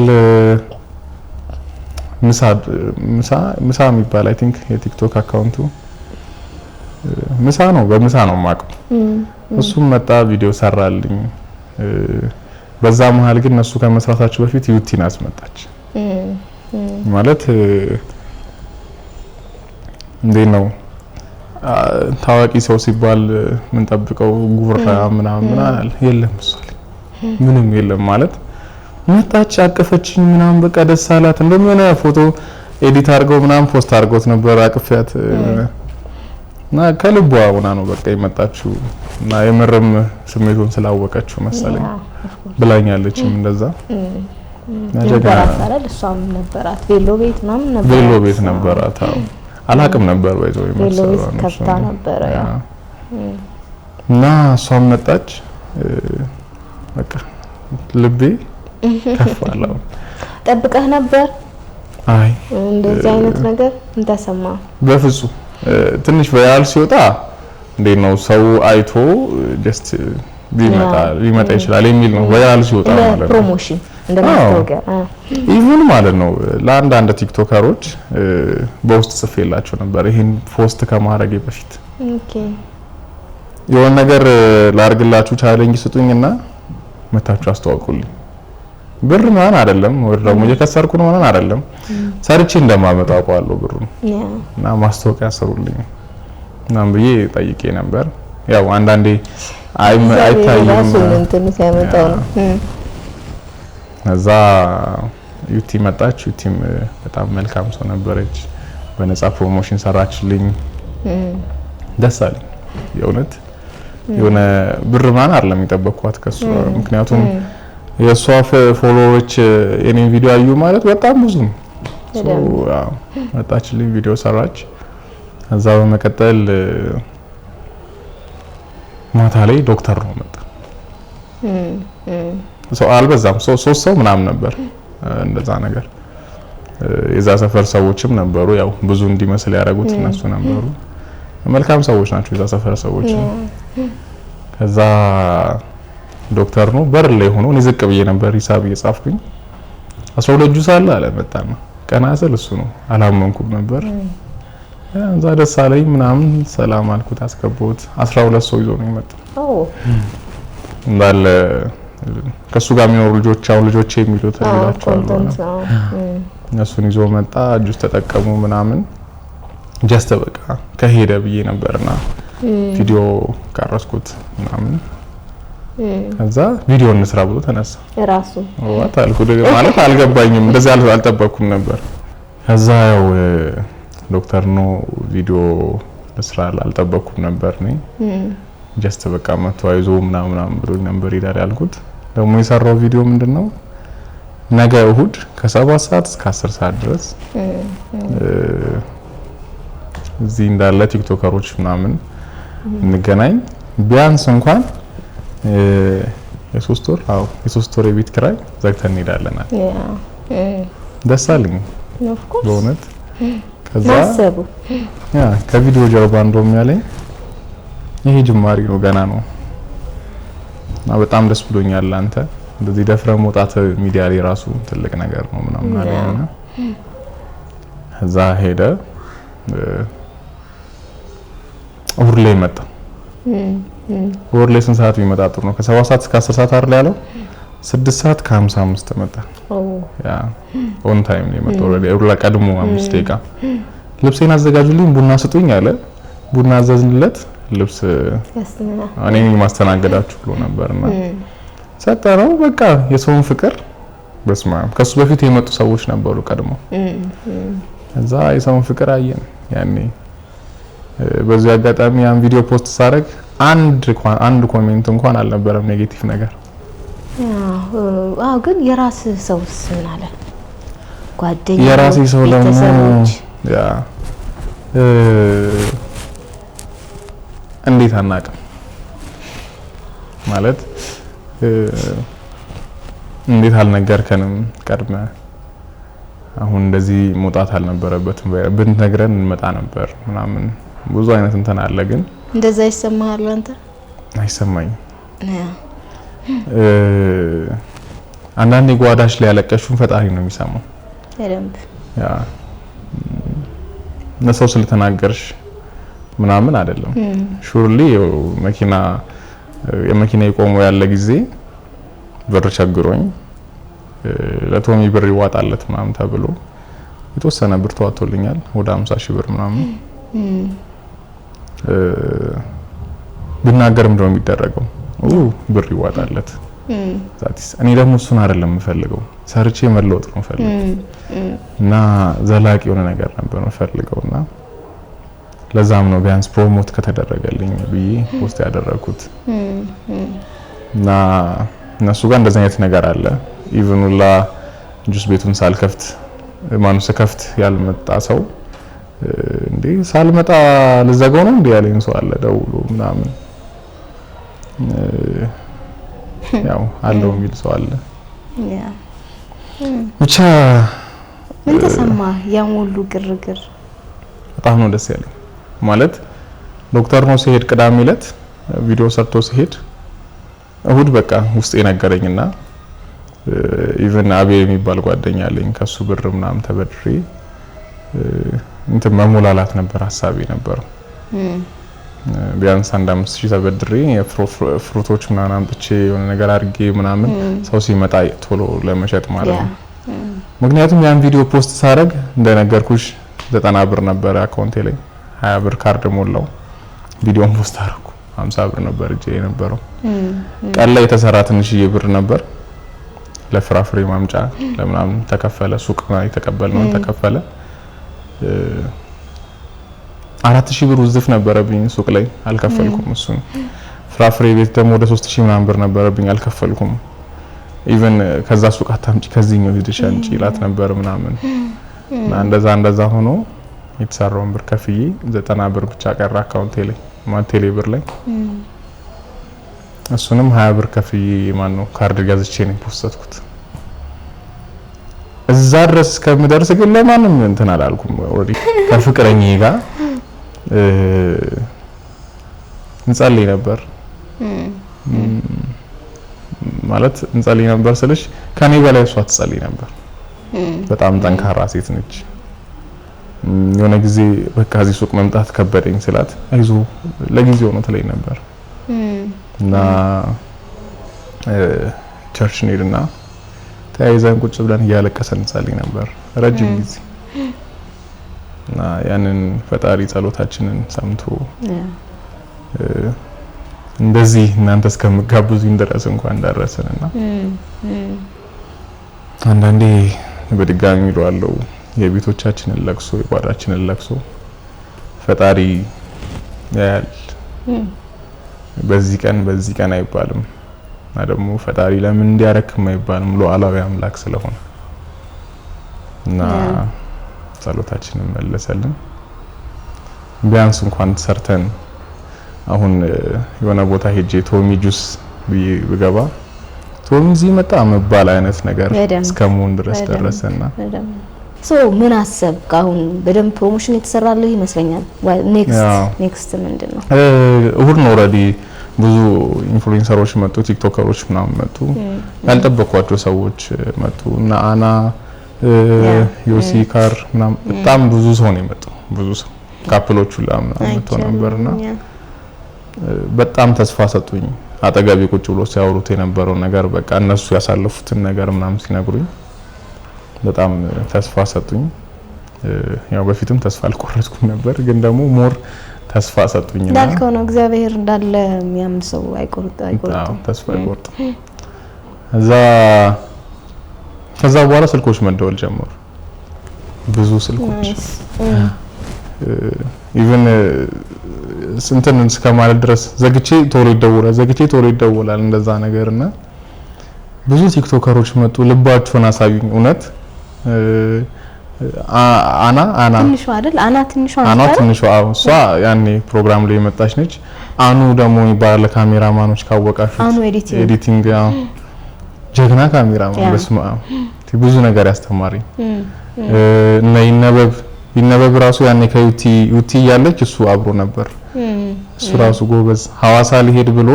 ምሳ የሚባል አይ ቲንክ የቲክቶክ አካውንቱ ምሳ ነው በምሳ ነው የማውቀው እሱም መጣ ቪዲዮ ሰራልኝ በዛ መሃል ግን እነሱ ከመስራታቸው በፊት ዩቲን አስመጣች ማለት እንዴት ነው ታዋቂ ሰው ሲባል ምን ጠብቀው ጉራ ምናምን የለም እሱ ምንም የለም ማለት መጣች አቀፈችኝ ምናምን በቃ ደስ አላት እንደምን ፎቶ ኤዲት አድርገው ምናምን ፖስት አድርገውት ነበር አቅፊያት እና ከልቧ ሆና ነው በቃ የመጣችው እና የምርም ስሜቱን ስላወቀችው መሰለኝ ብላኛለችም እንደዛ ነበራት እሷም ነበራት ቬሎ ቤት ምናምን ነበር ቬሎ ቤት ነበራት አላቅም ነበር ወይዘው የመሰለው ከፍታ ነበር ያ እና እሷም መጣች በቃ ልቤ ከፋለው ጠብቀህ ነበር አይ እንደዚህ አይነት ነገር እንተሰማ በፍጹም ትንሽ ቫይራል ሲወጣ እንዴት ነው ሰው አይቶ ጀስት ሊመጣ ይችላል የሚል ነው ቫይራል ሲወጣ ማለት ነው ፕሮሞሽን እንደማስተዋወቂያ ኢቭን ማለት ነው ለአንዳንድ ቲክቶከሮች በውስጥ ጽፌላቸው ነበር ይሄን ፖስት ከማድረጌ በፊት ኦኬ የሆነ ነገር ላርግላችሁ ቻሌንጅ ስጡኝና መታችሁ አስተዋውቁልኝ ብር ማን አይደለም ወይ ደግሞ እየከሰርኩ ነው ማን አይደለም ሰርቼ እንደማመጣው አውቃለሁ ብሩን እና ማስተዋወቂያ ሰሩልኝ እናም ብዬ ጠይቄ ነበር ያው አንዳንዴ አይታይም እንትን ሲያመጣው ነው እዛ ዩቲ መጣች ዩቲም በጣም መልካም ሰው ነበረች በነፃ ፕሮሞሽን ሰራችልኝ ደስ አለኝ የእውነት የሆነ ብር ማን አይደለም የጠበቅኳት ከሷ ምክንያቱም የሷ ፎሎወሮች የኔን ቪዲዮ አዩ ማለት በጣም ብዙ ነው መጣችልኝ ቪዲዮ ሰራች እዛ በመቀጠል ማታ ላይ ዶክተር ነው መጣ ሰው አልበዛም ሶስት ሰው ምናምን ነበር እንደዛ ነገር የዛ ሰፈር ሰዎችም ነበሩ ያው ብዙ እንዲመስል ያደረጉት እነሱ ነበሩ መልካም ሰዎች ናቸው የዛ ሰፈር ሰዎች ከዛ ዶክተር ነው በር ላይ ሆኖ እኔ ዝቅ ብዬ ነበር ሂሳብ እየጻፍኩኝ 12 ጁስ አለ መጣና ቀና ስል እሱ ነው አላመንኩም ነበር እዛ ደስ አለኝ ምናምን ሰላም አልኩት አስገባሁት 12 ሰው ይዞ ነው የመጣው እንዳለ ከሱ ጋር የሚኖሩ ልጆች አሁን ልጆቼ የሚሉት አይላቸዋለሁ እነሱን ይዞ መጣ ጁስ ተጠቀሙ ምናምን ጀስት በቃ ከሄደ ብዬ ነበርና ቪዲዮ ቀረስኩት ምናምን ከዛ ቪዲዮ እንስራ ብሎ ተነሳ ራሱ ወጣ አልኩት ማለት አልገባኝም እንደዚህ አልጠበቅኩም ነበር ከዛ ያው ዶክተር ነው ቪዲዮ እንስራ አልጠበቅኩም ነበር ነኝ ጀስት በቃ መተዋይዞ ምናምን ብሎ ነበር ይላል ያልኩት ደግሞ የሰራው ቪዲዮ ምንድነው ነገ እሁድ ከ7 ሰዓት እስከ 10 ሰዓት ድረስ እዚህ እንዳለ ቲክቶከሮች ምናምን እንገናኝ ቢያንስ እንኳን የሶስት ወር የቤት ኪራይ ዘግተን እንሄዳለን። ደስ አለኝ በእውነት። ከዛ ከቪዲዮ ጀርባ እንደውም ያለኝ ይሄ ጅማሬ ነው ገና ነው እና በጣም ደስ ብሎኛል። አንተ እንደዚህ ደፍረ መውጣት ሚዲያ ላይ ራሱ ትልቅ ነገር ነው ምናምን አለና እዛ ሄደ እሑድ ላይ መጣ። እሑድ ላይ ስንት ሰዓት ቢመጣ ጥሩ ነው? ከ7 ሰዓት እስከ 10 ሰዓት አይደል ያለው? 6 ሰዓት ከ55 መጣ። ያ ኦን ታይም ነው የመጣው። እሑድ ላይ ቀድሞ 5 ደቂቃ ልብሴን አዘጋጁልኝ ቡና ስጡኝ አለ። ቡና አዘዝንለት። ልብስ እኔ ማስተናገዳችሁ ብሎ ነበርና ሰጠነው። በቃ የሰውን ፍቅር በስማ ከሱ በፊት የመጡ ሰዎች ነበሩ ቀድሞ። እዛ የሰውን ፍቅር አየን ያኔ። በዚህ አጋጣሚ ያን ቪዲዮ ፖስት ሳደርግ አንድ ኮሜንት እንኳን አልነበረም ኔጌቲቭ ነገር። አዎ ግን የራስ ሰውስ ምን አለ? ጓደኛ የራሴ ሰው ደግሞ ያ እንዴት አናውቅም ማለት እንዴት አልነገርከንም ቀድመ? አሁን እንደዚህ መውጣት አልነበረበትም። ብንነግረን እንመጣ ነበር ምናምን ብዙ አይነት እንትን አለ። ግን እንደዛ ይሰማሃል አንተ? አይሰማኝም። አንዳንዴ ጓዳሽ ላይ ያለቀሽውን ፈጣሪ ነው የሚሰማው። በደንብ ያ ለሰው ስለተናገርሽ ምናምን አይደለም። ሹርሊ የመኪና ይቆሞ ያለ ጊዜ ብር ቸግሮኝ ለቶሚ ብር ይዋጣለት ምናምን ተብሎ የተወሰነ ብር ተዋጥቶልኛል ወደ 50,000 ብር ምናምን። ብናገር ምንድነው የሚደረገው? ብር ይዋጣለት። ዛቲስ እኔ ደግሞ እሱን አይደለም የምፈልገው፣ ሰርቼ መለወጥ ነው የምፈልገው እና ዘላቂ የሆነ ነገር ነበር የምፈልገውና ለዛም ነው ቢያንስ ፕሮሞት ከተደረገልኝ ብዬ ፖስት ያደረኩት። እና እነሱ ጋር እንደዛ አይነት ነገር አለ። ኢቭን ሁላ ጁስ ቤቱን ሳልከፍት ስከፍት ያልመጣ ሰው እንዴ ሳልመጣ ልዘጋው ነው እንዴ ያለኝ ሰው አለ ደውሎ ምናምን። ያው አለው የሚል ሰው አለ። ብቻ ምን ተሰማህ? ያን ሁሉ ግርግር በጣም ነው ደስ ያለኝ። ማለት ዶክተር ነው ሲሄድ ቅዳሜ ዕለት ቪዲዮ ሰርቶ ሲሄድ እሑድ በቃ ውስጥ የነገረኝና ኢቭን አቤ የሚባል ጓደኛ አለኝ ከሱ ብር ምናምን ተበድሬ እንትን መሞላላት ነበር ሐሳቤ ነበር። ቢያንስ 5,000 ተበድሬ ፍሩቶች ምናምን አምጥቼ የሆነ ነገር አድርጌ ምናምን ሰው ሲመጣ ቶሎ ለመሸጥ ማለት ነው። ምክንያቱም ያን ቪዲዮ ፖስት ሳደርግ እንደነገርኩሽ 90 ብር ነበር አካውንቴ ላይ 20 ብር ካርድ ሞላው። ቪዲዮን ፖስት አደረኩ 50 ብር ነበር እጄ የነበረው። ቀን ላይ የተሰራ ትንሽዬ ብር ነበር ለፍራፍሬ ማምጫ ለምናምን ተከፈለ። ሱቅ ነው የተቀበልነው ተከፈለ። 4,000 ብር ውዝፍ ነበረብኝ ሱቅ ላይ አልከፈልኩም። እሱን ፍራፍሬ ቤት ደግሞ ወደ 3,000 ምናምን ብር ነበረብኝ አልከፈልኩም። ኢቭን ከዛ ሱቅ አታምጪ ከዚህኛው ሄደሽ አንቺ ይላት ነበር ምናምን እና እንደዛ ሆኖ የተሰራውን ብር ከፍዬ 90 ብር ብቻ ቀረ አካውንቴ ላይ ማቴሌ ብር ላይ። እሱንም 20 ብር ከፍዬ ካርድ ገዝቼ ነው ፖስተትኩት። እዛ ድረስ እስከምደርስ ግን ለማንም እንትን አላልኩም። ኦሬዲ ከፍቅረኛዬ ጋር እንጸልይ ነበር። ማለት እንጸልይ ነበር ስልሽ ከኔ በላይ እሷ ትጸልይ ነበር። በጣም ጠንካራ ሴት ነች። የሆነ ጊዜ በቃ እዚህ ሱቅ መምጣት ከበደኝ ስላት አይዞ ለጊዜው ነው ትለኝ ነበር እና ቸርች ኔድና ተያይዘን ቁጭ ብለን እያለቀሰን እንጸልይ ነበር ረጅም ጊዜ እና ያንን ፈጣሪ ጸሎታችንን ሰምቶ እንደዚህ እናንተ እስከምጋብዙኝ ድረስ እንኳን ደረሰንና አንዳንዴ በድጋሚ ይሏለው የቤቶቻችንን ለቅሶ የጓዳችንን ለቅሶ ፈጣሪ ያያል። በዚህ ቀን አይባልም እና ደግሞ ፈጣሪ ለምን እንዲያረክም አይባልም ሉዓላዊ አምላክ ስለሆነ እና ጸሎታችንን መለሰልን። ቢያንስ እንኳን ሰርተን አሁን የሆነ ቦታ ሄጄ ቶሚ ጁስ ብገባ ቶሚ እዚህ መጣ መባል አይነት ነገር እስከመሆን ድረስ ደረሰና ምን አሰብክ? አሁን በደንብ ፕሮሞሽን የተሰራልህ ይመስለኛል። ኔክስት ምንድነው? እሁድ ነው ኦሬዲ ብዙ ኢንፍሉዌንሰሮች መጡ፣ ቲክቶከሮች ምናምን መጡ፣ ያልጠበኳቸው ሰዎች መጡ እና አና ዮሲ ካር ምናምን በጣም ብዙ ሰው ነው የመጣው። ብዙ ሰው ካፕሎቹ ምናምን መጥቶ ነበርና በጣም ተስፋ ሰጡኝ። አጠገቤ ቁጭ ብሎ ሲያወሩት የነበረው ነገር በቃ እነሱ ያሳለፉትን ነገር ምናምን ሲነግሩኝ በጣም ተስፋ ሰጡኝ። ያው በፊትም ተስፋ አልቆረጥኩም ነበር፣ ግን ደግሞ ሞር ተስፋ ሰጡኝና እንዳልከው ነው እግዚአብሔር እንዳለ የሚያምን ሰው አይቆርጥም። ተስፋ አይቆርጥም። ከዛ በኋላ ስልኮች መደወል ጀመሩ። ብዙ ስልኮች ኢቭን ስንትን እስከማለት ድረስ ዘግቼ ቶሎ ይደወላል እንደዛ ነገርና ብዙ ቲክቶከሮች መጡ። ልባቸውን አሳዩኝ። እውነት አና ትንሿ አይደል? አና ትንሿ እሷ ያኔ ፕሮግራም ላይ የመጣች ነች። አኑ ደግሞ ይባላል ካሜራማኖች ካወቃችሁት፣ አኑ ኤዲቲንግ ጀግና ካሜራማን በስማ ብዙ ነገር ያስተማሪ እና ይነበብ ራሱ ያኔ ከዩቲ ያለች እሱ አብሮ ነበር። እሱ ራሱ ጎበዝ ሐዋሳ ሊሄድ ብሎ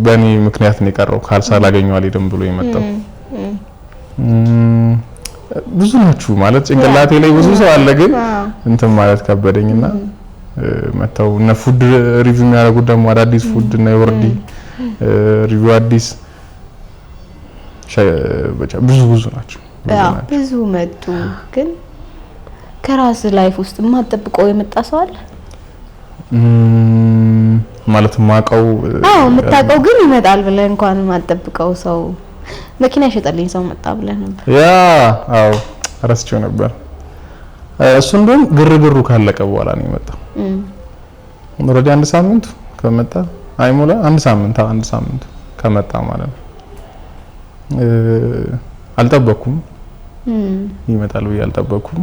በእኔ ምክንያት ነው የቀረው። ካልሳ ላገኘው አልሄድም ብሎ የመጣው ብዙ ናችሁ ማለት ጭንቅላቴ ላይ ብዙ ሰው አለ፣ ግን እንትን ማለት ከበደኝና መተው እነ ፉድ ሪቪው የሚያደርጉት ደግሞ አዳዲስ ፉድ እና የወርዲ ሪቪው አዲስ ብዙ ናቸው። ብዙ መጡ። ግን ከራስ ላይፍ ውስጥ የማትጠብቀው የመጣ ሰው አለ ማለት ማቀው? የምታውቀው ግን ይመጣል ብለህ እንኳን የማትጠብቀው ሰው መኪና ይሸጠልኝ ሰው መጣ ብለህ ነበር? ረስቼው ነበር። እሱ እንደውም ግርግሩ ካለቀ በኋላ ነው የመጣው። ኦሬዲ አንድ ሳምንት ከመጣ አይሞላ አንድ ሳምንት ከመጣ ማለት ነው። አልጠበኩም ይመጣል ብዬ አልጠበኩም።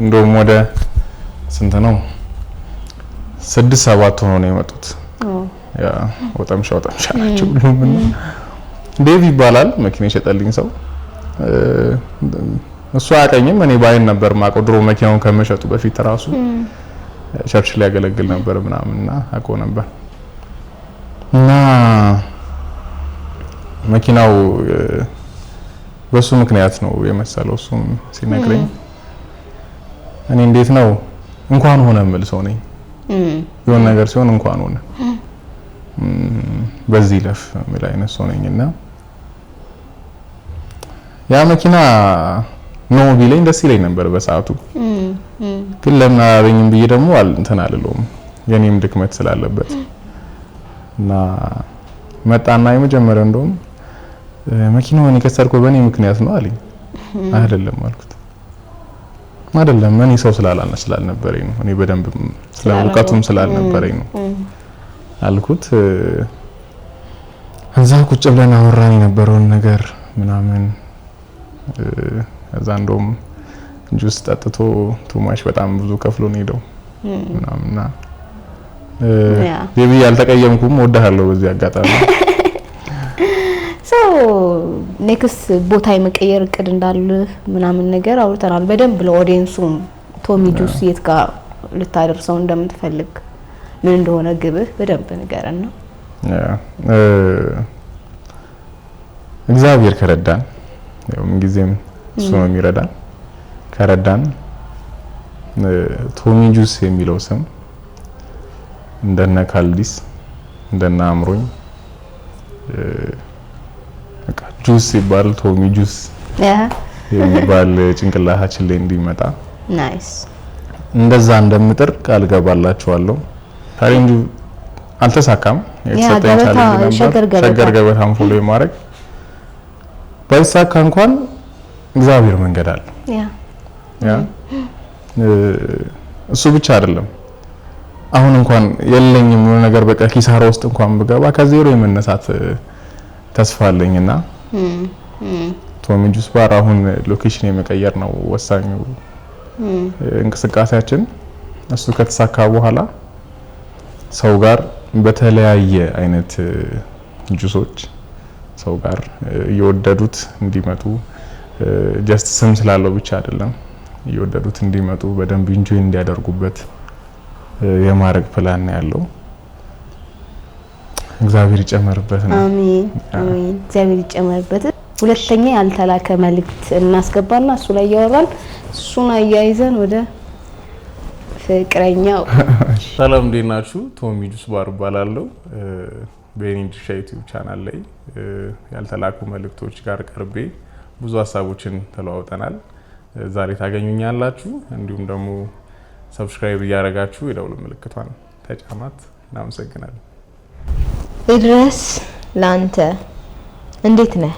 እንደውም ወደ ስንት ነው 6-7 ሆኖ ነው የመጡት። ወጣምሻ ናቸው ሁሉም። ዴቭ ይባላል መኪና ይሸጠልኝ ሰው። እሱ አያውቀኝም፣ እኔ ባይን ነበር ማውቀው። ድሮ መኪናውን ከመሸጡ በፊት ራሱ ቸርች ላይ ያገለግል ነበር ምናምንና አውቀው ነበር። እና መኪናው በሱ ምክንያት ነው የመሰለው እሱም ሲነግረኝ። እኔ እንዴት ነው እንኳን ሆነ የምል ሰው ነኝ። የሆነ ነገር ሲሆን እንኳን ሆነ በዚህ ለፍ የሚል አይነት ሰው ነኝና ያ መኪና ነው ቢለኝ ደስ ይለኝ ነበር በሰዓቱ። ግን ለምን አላገኝም ብዬ ደግሞ እንትን አልለውም፣ የኔም ድክመት ስላለበት እና መጣና የመጀመሪያው እንደውም መኪናውን የከሰርኩ በእኔ ምክንያት ነው አለኝ። አይደለም አልኩት። አይደለም እኔ ሰው ስላልነበረኝ ነው፣ እኔ በደንብ ስለውቀቱም ስላልነበረኝ ነው አልኩት። እዛ ቁጭ ብለን አወራን የነበረውን ነገር ምናምን። እዛ እንደውም ጁስ ጠጥቶ ቱማሽ በጣም ብዙ ከፍሎ ነው ሄደው ምናምንና ቤቢ ያልተቀየምኩም ወደሃለሁ በዚህ አጋጣሚ። ኔክስት ቦታ የመቀየር እቅድ እንዳለ ምናምን ነገር አውርተናል በደንብ ለኦዲየንሱም። ቶሚ ጁስ የት ጋር ልታደርሰው እንደምትፈልግ ምን እንደሆነ ግብህ በደንብ ንገረና። እግዚአብሔር ከረዳን ያው ምን ጊዜም እሱ ነው የሚረዳን። ከረዳን ቶሚ ጁስ የሚለው ስም እንደነ ካልዲስ እንደነ አምሮኝ በቃ ጁስ ይባል ቶሚ ጁስ የሚባል ጭንቅላታችን ላይ እንዲመጣ ናይስ እንደዛ እንደምጥር ቃል ገባላችኋለሁ። ቻሌንጁ አልተሳካም። የተሰጠኝ ቻሌንጅ ነበር ሸገር ገበታን ፎሎ የማድረግ ባይሳካ እንኳን እግዚአብሔር መንገድ አለ። እሱ ብቻ አይደለም። አሁን እንኳን የለኝም የሆነ ነገር በቃ ኪሳራ ውስጥ እንኳን ብገባ ከዜሮ የመነሳት ተስፋ አለኝና ቶሚ ጁስ ባር አሁን ሎኬሽን የመቀየር ነው ወሳኙ እንቅስቃሴያችን። እሱ ከተሳካ በኋላ ሰው ጋር በተለያየ አይነት ጁሶች ሰው ጋር እየወደዱት እንዲመጡ ጀስት ስም ስላለው ብቻ አይደለም እየወደዱት እንዲመጡ በደንብ ኢንጆይ እንዲያደርጉበት የማረግ ፕላን ነው ያለው። እግዚአብሔር ይጨመርበት ነው። አሜን አሜን። እግዚአብሔር ይጨመርበት። ሁለተኛ ያልተላከ መልእክት እናስገባና እሱ ላይ ያወራል። እሱን አያይዘን ወደ ፍቅረኛው ሰላም እንዴት ናችሁ? ቶሚ ጁስ ባር እባላለሁ። በእኔ ድርሻ ዩቲዩብ ቻናል ላይ ያልተላኩ መልእክቶች ጋር ቀርቤ ብዙ ሀሳቦችን ተለዋውጠናል። ዛሬ ታገኙኛላችሁ። እንዲሁም ደግሞ ሰብስክራይብ እያደረጋችሁ የደውል ምልክቷን ተጫኗት። እናመሰግናለን። ድረስ ላንተ እንዴት ነህ?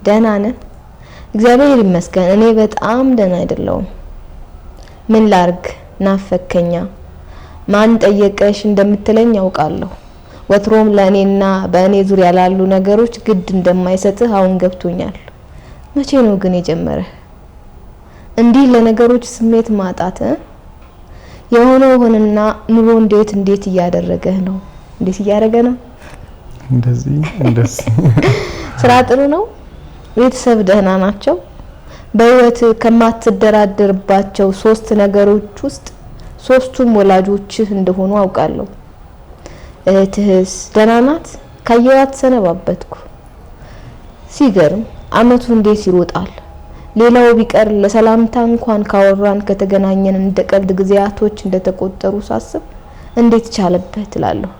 ደህና ነህ? እግዚአብሔር ይመስገን እኔ በጣም ደህና አይደለሁም። ምን ላርግ? ናፈከኛ። ማን ጠየቀሽ እንደምትለኝ ያውቃለሁ። ወትሮም ለእኔና በእኔ ዙሪያ ላሉ ነገሮች ግድ እንደማይሰጥህ አሁን ገብቶኛል። መቼ ነው ግን የጀመረህ እንዲህ ለነገሮች ስሜት ማጣት? የሆነው ሆነና ኑሮ እንዴት እያደረገህ ነው? እንዴት እያደረገ ነው? እንደዚህ ስራ ጥሩ ነው? ቤተሰብ ደህና ናቸው? በህይወት ከማትደራደርባቸው 3 ነገሮች ውስጥ 3ቱም ወላጆችህ እንደሆኑ አውቃለሁ። እህትህስ ደህና ናት? ካየኋት ሰነባበትኩ። ሲገርም አመቱ እንዴት ይሮጣል። ሌላው ቢቀር ለሰላምታ እንኳን ካወራን ከተገናኘን እንደ ቀልድ ጊዜያቶች እንደተቆጠሩ ሳስብ እንዴት ቻለበት እላለሁ።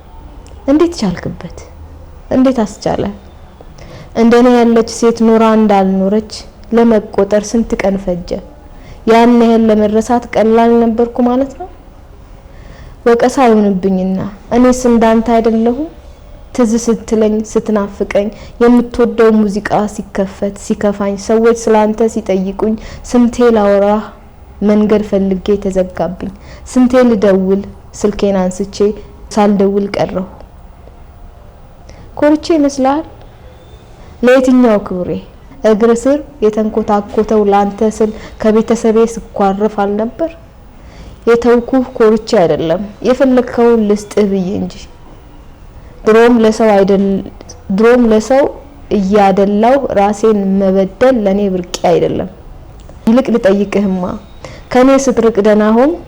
እንዴት ቻልክበት? እንዴት አስቻለ? እንደኔ ያለች ሴት ኖራ እንዳልኖረች ለመቆጠር ስንት ቀን ፈጀ? ያን ያህል ለመረሳት ቀላል ነበርኩ ማለት ነው? ወቀሳ ይሁንብኝና እኔስ እንዳንተ አይደለሁም? ትዝ ስትለኝ ስትናፍቀኝ የምትወደው ሙዚቃ ሲከፈት ሲከፋኝ ሰዎች ስላንተ ሲጠይቁኝ ስንቴ ላወራ መንገድ ፈልጌ ተዘጋብኝ። ስንቴ ልደውል ስልኬን አንስቼ ሳልደውል ቀረሁ። ኮርቼ ይመስላል ለየትኛው ክብሬ እግር ስር የተንኮታኮተው ላንተ ስል ከቤተሰቤ ስኳርፍ አልነበር? የተውኩህ ኮርቼ አይደለም የፈለከው ልስጥህ ብዬ እንጂ ድሮም ለሰው እያደላው ራሴን መበደል ለኔ ብርቅ አይደለም። ይልቅ ልጠይቅህማ ከኔ ስትርቅ ደህና ሆንክ?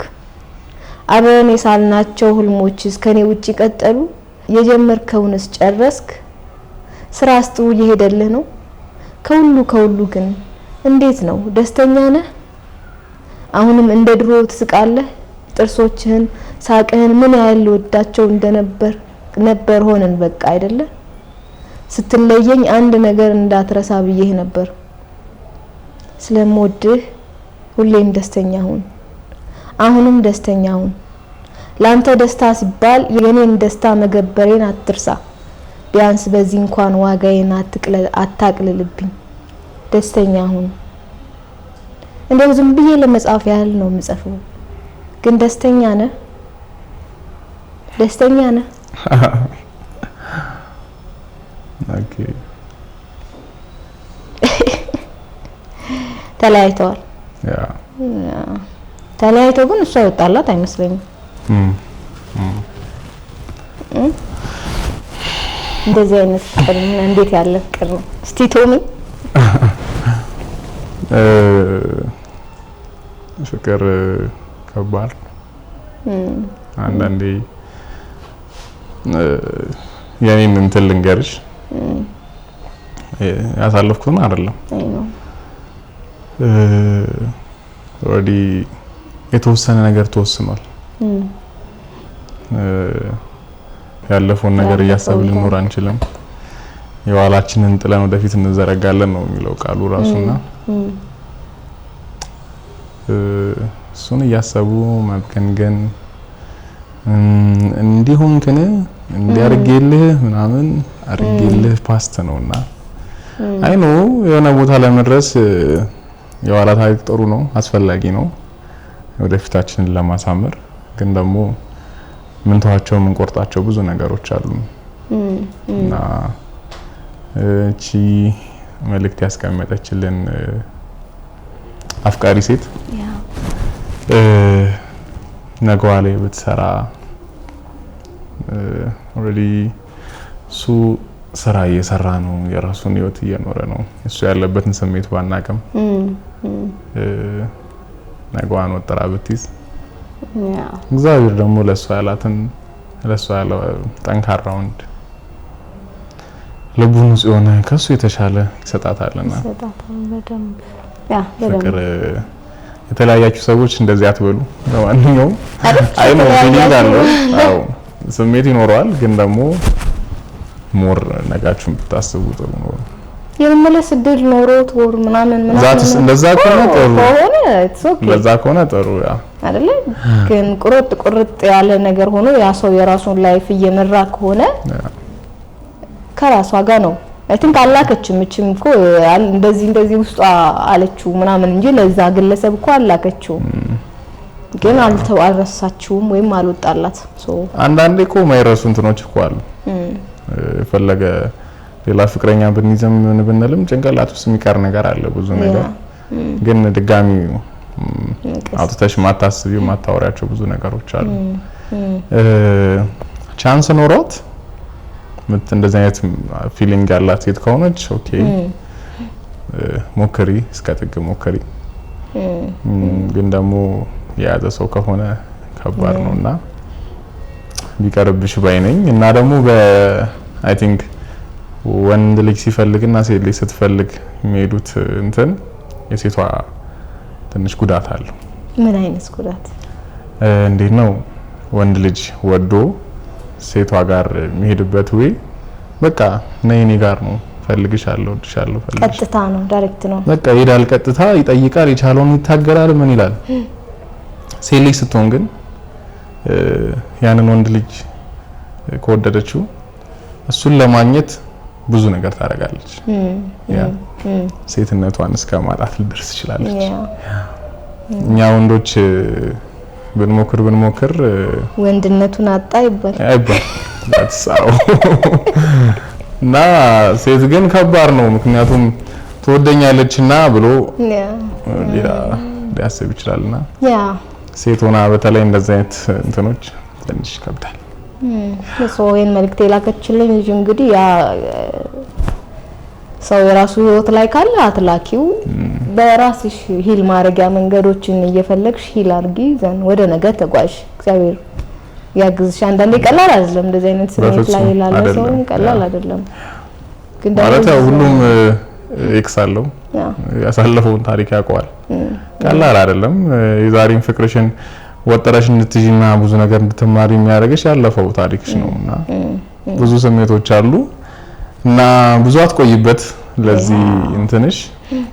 አብረን የሳልናቸው ህልሞችስ ከኔ ውጪ ቀጠሉ? የጀመርከውንስ ጨረስክ? ስራስ ጥሩ እየሄደልህ ነው? ከሁሉ ግን እንዴት ነው? ደስተኛ ነህ? አሁንም እንደ ድሮ ትስቃለህ? ጥርሶችህን ሳቅህን ምን ያህል ወዳቸው ነበር ሆነን በቃ አይደለ? ስትለየኝ አንድ ነገር እንዳትረሳ ብዬህ ነበር። ስለምወድህ ሁሌም ደስተኛ ሁን። አሁንም ደስተኛ ሁን። ላንተ ደስታ ሲባል የኔን ደስታ መገበሬን አትርሳ። ቢያንስ በዚህ እንኳን ዋጋዬን አታቅልልብኝ። ደስተኛ ሁን። እንደው ዝም ብዬ ለመጻፍ ያህል ነው የምጽፈው። ግን ደስተኛ ነህ? ደስተኛ ነህ? ኦኬ። ተለያይተዋል። ተለያይተው ግን እሷ ወጣላት አይመስለኝም። እንደዚህ አይነት ፍቅር እንዴት ያለ ፍቅር ነው? እስቲ ቶሚ ፍቅር ከባድ አንዳንዴ የኔን እንትን ልንገርሽ ያሳለፍኩት አይደለም ወዲ የተወሰነ ነገር ተወስኗል። ያለፈውን ነገር እያሰብን ልንኖር አንችልም። የኋላችንን ጥለን ወደፊት እንዘረጋለን ነው የሚለው ቃሉ ራሱና እሱን እያሰቡ መገንገን እንዲሆንከነ እንዲያርግልህ ምናምን አርግልህ ፓስት ነውና አይኖ የሆነ ቦታ ለመድረስ የኋላ ታሪክ ጥሩ ነው፣ አስፈላጊ ነው ወደፊታችንን ለማሳመር። ግን ደግሞ ምን ተዋቸው ምን ቆርጣቸው ብዙ ነገሮች አሉ እና እቺ መልእክት ያስቀመጠችልን አፍቃሪ ሴት ነገዋ ላይ ብትሰራ ኦሬዲ እሱ ስራ እየሰራ ነው የራሱን ህይወት እየኖረ ነው እሱ ያለበትን ስሜት ባናቀም ነገዋን ወጥራ ብትይዝ እግዚአብሔር ደግሞ ለሷ ያለው ጠንካራ ወንድ ልቡን ጽዮና ከሱ የተሻለ ይሰጣታልና በደንብ ፍቅር የተለያያችሁ ሰዎች እንደዚህ አትበሉ ለማንኛውም አይ ነው ፊሊንግ አለው አዎ ስሜት ይኖረዋል ግን ደግሞ ሞር ነጋችሁን ብታስቡ ጥሩ ነው የመመለስ እድል ኖሮት ወር ምናምን ዛትስ እንደዛ ከሆነ ጥሩ እንደዛ ከሆነ ጥሩ ያ አይደለ ግን ቁርጥ ያለ ነገር ሆኖ ያ ሰው የራሱን ላይፍ እየመራ ከሆነ ከራሷ ጋር ነው አይ ቲንክ አላከችም እኮ እንደዚህ ውስጧ አለችው ምናምን እንጂ ለዛ ግለሰብ እኮ አላከችው ግን አልረሳችውም ወይም አልወጣላት አንዳንዴ እኮ ማይረሱ እንትኖች እኮ አሉ ፈለገ ሌላ ፍቅረኛ ብንይዘም ምን ብንልም ጭንቅላት ውስጥ የሚቀር ነገር አለ ብዙ ነገር ግን ድጋሚ አውጥተሽ ማታስቢው ማታወሪያቸው ብዙ ነገሮች አሉ ቻንስ ኖሮት እንደዚህ አይነት ፊሊንግ ያላት ሴት ከሆነች ኦኬ ሞክሪ እስከ ጥግ ሞክሪ ግን ደግሞ የያዘ ሰው ከሆነ ከባድ ነውና ቢቀርብሽ ባይነኝ እና ደግሞ አይ ቲንክ ወንድ ልጅ ሲፈልግና ሴት ልጅ ስትፈልግ የሚሄዱት እንትን የሴቷ ትንሽ ጉዳት አለው ምን አይነት ጉዳት እንዴት ነው ወንድ ልጅ ወዶ ሴቷ ጋር የሚሄድበት ወይ በቃ ነይኔ ጋር ነው ፈልግሻለሁ ወድሻለሁ ቀጥታ ነው ዳይሬክት ነው በቃ ይሄዳል ቀጥታ ይጠይቃል የቻለውን ይታገላል ምን ይላል ሴት ልጅ ስትሆን ግን ያንን ወንድ ልጅ ከወደደችው እሱን ለማግኘት ብዙ ነገር ታደርጋለች ያ ሴትነቷን እስከ ማጣት ልደርስ ይችላልች እኛ ወንዶች ብንሞክር ወንድነቱን አጣ ይባል that's how እና ሴት ግን ከባድ ነው ምክንያቱም ትወደኛለችና ብሎ ሌላ ሊያስብ ይችላልና ያ ሴት ሆና በተለይ እንደዚህ አይነት እንትኖች ትንሽ ከብዳል ለሶይን መልክቴ ላከችልኝ ልጅ እንግዲህ ያ ሰው የራሱ ህይወት ላይ ካለ አትላኪው በራስሽ ሂል ማረጊያ መንገዶችን እየፈለግሽ ሂል አርጊ ዘን ወደ ነገ ተጓዥ እግዚአብሔር ያግዝሽ አንዳንዴ ቀላል አይደለም እንደዚህ አይነት ስሜት ላይ ያለ ሰው ቀላል አይደለም ግን ማለት ሁሉም ኤክስ አለው ያሳለፈውን ታሪክ ያውቀዋል ቀላል አይደለም የዛሬን ፍቅርሽን ወጥረሽ እንድትይና ብዙ ነገር እንድትማሪ የሚያደርግሽ ያለፈው ታሪክሽ ነውና ብዙ ስሜቶች አሉ እና ብዙ አትቆይበት ለዚህ እንትንሽ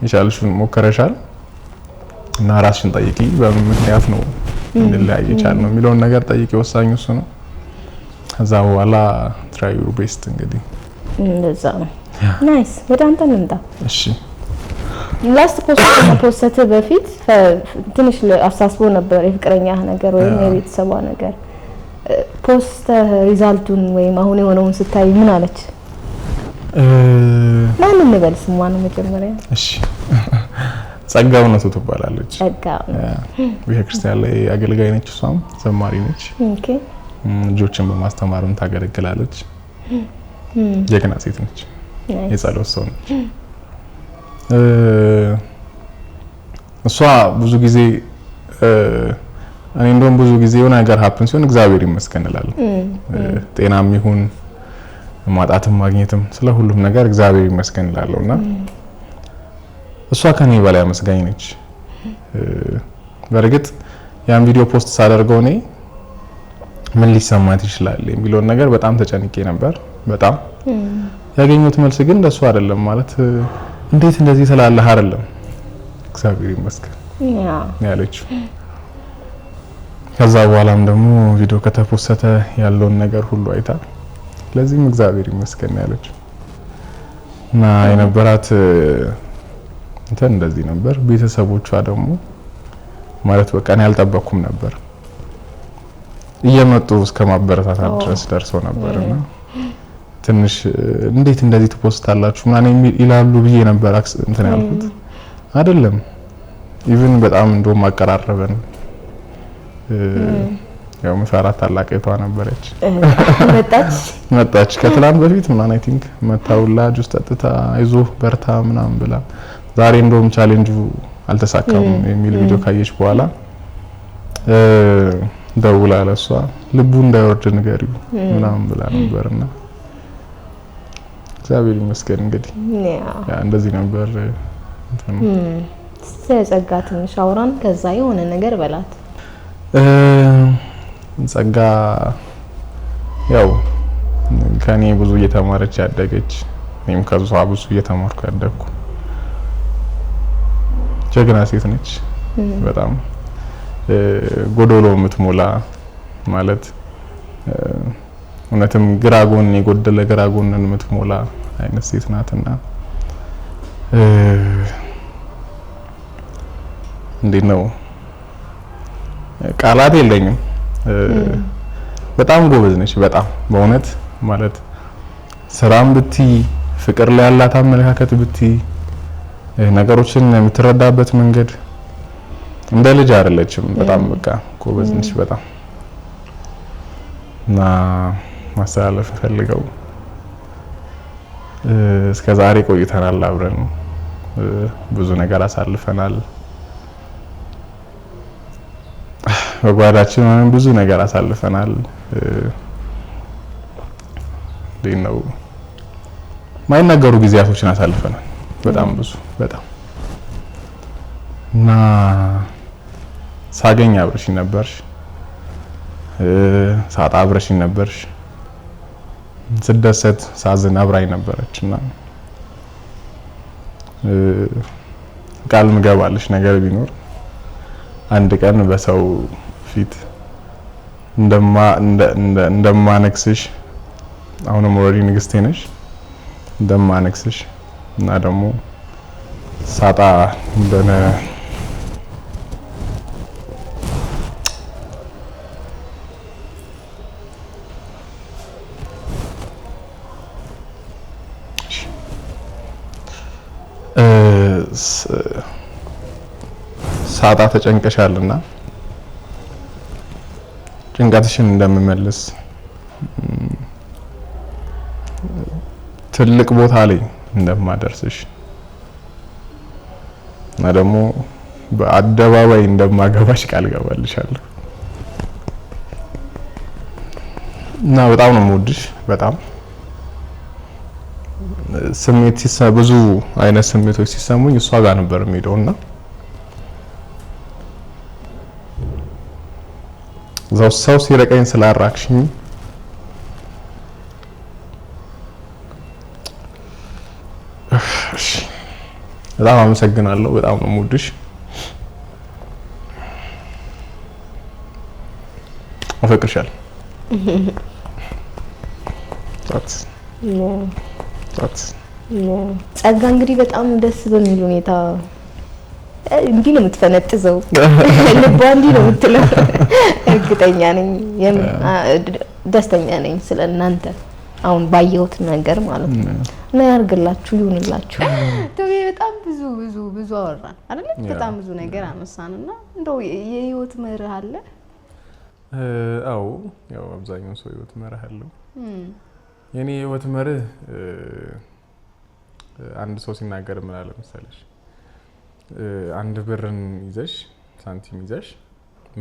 ይቻልሽን ሞከረሻል እና ራስሽን ጠይቂ በምን ምክንያት ነው እንለያይ ይቻል ነው የሚለውን ነገር ጠይቂ ወሳኙ እሱ ነው ከዛ በኋላ try your best እንግዲህ እንደዛ ነው ናይስ ወደ አንተ እንምጣ እሺ ላስት ፖስት በፊት ትንሽ አሳስቦ ነበር የፍቅረኛ ነገር ወይም የቤተሰቧ ነገር ፖስት ሪዛልቱን ወይም አሁን የሆነውን ስታይ ምን አለች ማን እንበል ስሟን መጀመሪያ እሺ ጸጋው ነው ትባላለች ጸጋው ቤተክርስቲያን ላይ አገልጋይ ነች እሷም ዘማሪ ነች ኦኬ ልጆችን በማስተማርም ታገለግላለች የገና ሴት ነች የጸሎት ሰው ነች እሷ ብዙ ጊዜ እኔ እንደውም ብዙ ጊዜ የሆነ ነገር ሀፕን ሲሆን እግዚአብሔር ይመስገን እላለሁ ጤናም ይሁን ማጣትም ማግኘትም ስለ ሁሉም ነገር እግዚአብሔር ይመስገን እላለሁና እሷ ከኔ በላይ አመስጋኝ ነች በርግጥ ያን ቪዲዮ ፖስት ሳደርገው እኔ ምን ሊሰማት ይችላል የሚለውን ነገር በጣም ተጨንቄ ነበር በጣም ያገኙት መልስ ግን እንደሱ አይደለም ማለት እንዴት እንደዚህ ስላለህ አይደለም እግዚአብሔር ይመስገን ያለችው ከዛ በኋላም ደግሞ ቪዲዮ ከተፖሰተ ያለውን ነገር ሁሉ አይታ ለዚህም እግዚአብሔር ይመስገን ያለችው እና የነበራት እንትን እንደዚህ ነበር ቤተሰቦቿ ደግሞ ማለት በቃ እኔ አልጠበቅኩም ነበር እየመጡ እስከ ማበረታታት ድረስ ደርሰው ነበርና ትንሽ እንዴት እንደዚህ ትፖስታላችሁ ማን ይላሉ ብዬ ነበር እንትን ያልኩት አይደለም ኢቭን በጣም እንደውም አቀራረበን ያው መሰራት ታላቀቷ ነበረች መጣች ከትላንት በፊት ምናምን አይ ቲንክ መታውላ ጁስ ጠጥታ አይዞ በርታ ምናምን ብላ ዛሬ እንደውም ቻሌንጁ አልተሳካም የሚል ቪዲዮ ካየች በኋላ ደውላ ለሷ ልቡ እንዳይወርድ ንገሪው ምናምን ብላ ነበርና እግዚአብሔር ይመስገን እንግዲህ ያ እንደዚህ ነበር እንትን ጸጋ ትንሽ አውራን ከዛ የሆነ ነገር በላት ጸጋ ያው ከኔ ብዙ እየተማረች ያደገች እኔም ከሷ ብዙ እየተማርኩ ያደግኩ ጀግና ሴት ነች በጣም ጎዶሎ የምትሞላ ማለት እውነትም ግራጎን የጎደለ ግራጎንን የምትሞላ አይነት ሴት ናትና እንዴት ነው ቃላት የለኝም በጣም ጎበዝ ነች በጣም በእውነት ማለት ስራም ብቲ ፍቅር ላይ ያላት አመለካከት ብቲ ነገሮችን የምትረዳበት መንገድ እንደ ልጅ አይደለችም በጣም በቃ ጎበዝ ነች በጣም እና ማስተላለፍ ፈልገው እስከ ዛሬ ቆይተናል አብረን ብዙ ነገር አሳልፈናል በጓዳችን ብዙ ነገር አሳልፈናል ነው ማይናገሩ ጊዜያቶችን አሳልፈናል በጣም ብዙ በጣም እና ሳገኝ አብረሽኝ ነበርሽ ሳጣ አብረሽኝ ነበርሽ ስደሰት ሳዝን አብራኝ ነበረችና ቃል ምገባልሽ ነገር ቢኖር አንድ ቀን በሰው ፊት እንደማነክስሽ አሁንም ኦሬዲ ንግስቴ ነሽ እንደማነክስሽ እና ደግሞ ሳጣ እንደነ ሳጣ ተጨንቀሻልና ጭንቀትሽን እንደምመልስ ትልቅ ቦታ ላይ እንደማደርስሽ እና ደግሞ በአደባባይ እንደማገባሽ ቃል ገባልሻለሁ እና በጣም ነው የምወድሽ በጣም ስሜት ብዙ አይነት ስሜቶች ሲሰሙኝ እሷ ጋር ነበር የሚሄደውና ዛው ሰው ሲረቀኝ ስላራክሽኝ በጣም አመሰግናለሁ በጣም ነው የምወድሽ አፈቅርሻለሁ ጸጋ እንግዲህ በጣም ደስ በሚል ሁኔታ እንዲህ ነው የምትፈነጥዘው ልቧ እንዲህ ነው የምትለው እርግጠኛ ነኝ ደስተኛ ነኝ ስለናንተ አሁን ባየሁት ነገር ማለት ነው እና ያርግላችሁ ይሁንላችሁ ቶቤ በጣም ብዙ አወራን አይደል በጣም ብዙ ነገር አነሳንና እንደው የህይወት መርህ አለ አው ያው አብዛኛው ሰው ህይወት መርህ አለው የኔ ህይወት መርህ አንድ ሰው ሲናገር ምን አለ መሰለሽ አንድ ብርን ይዘሽ ሳንቲም ይዘሽ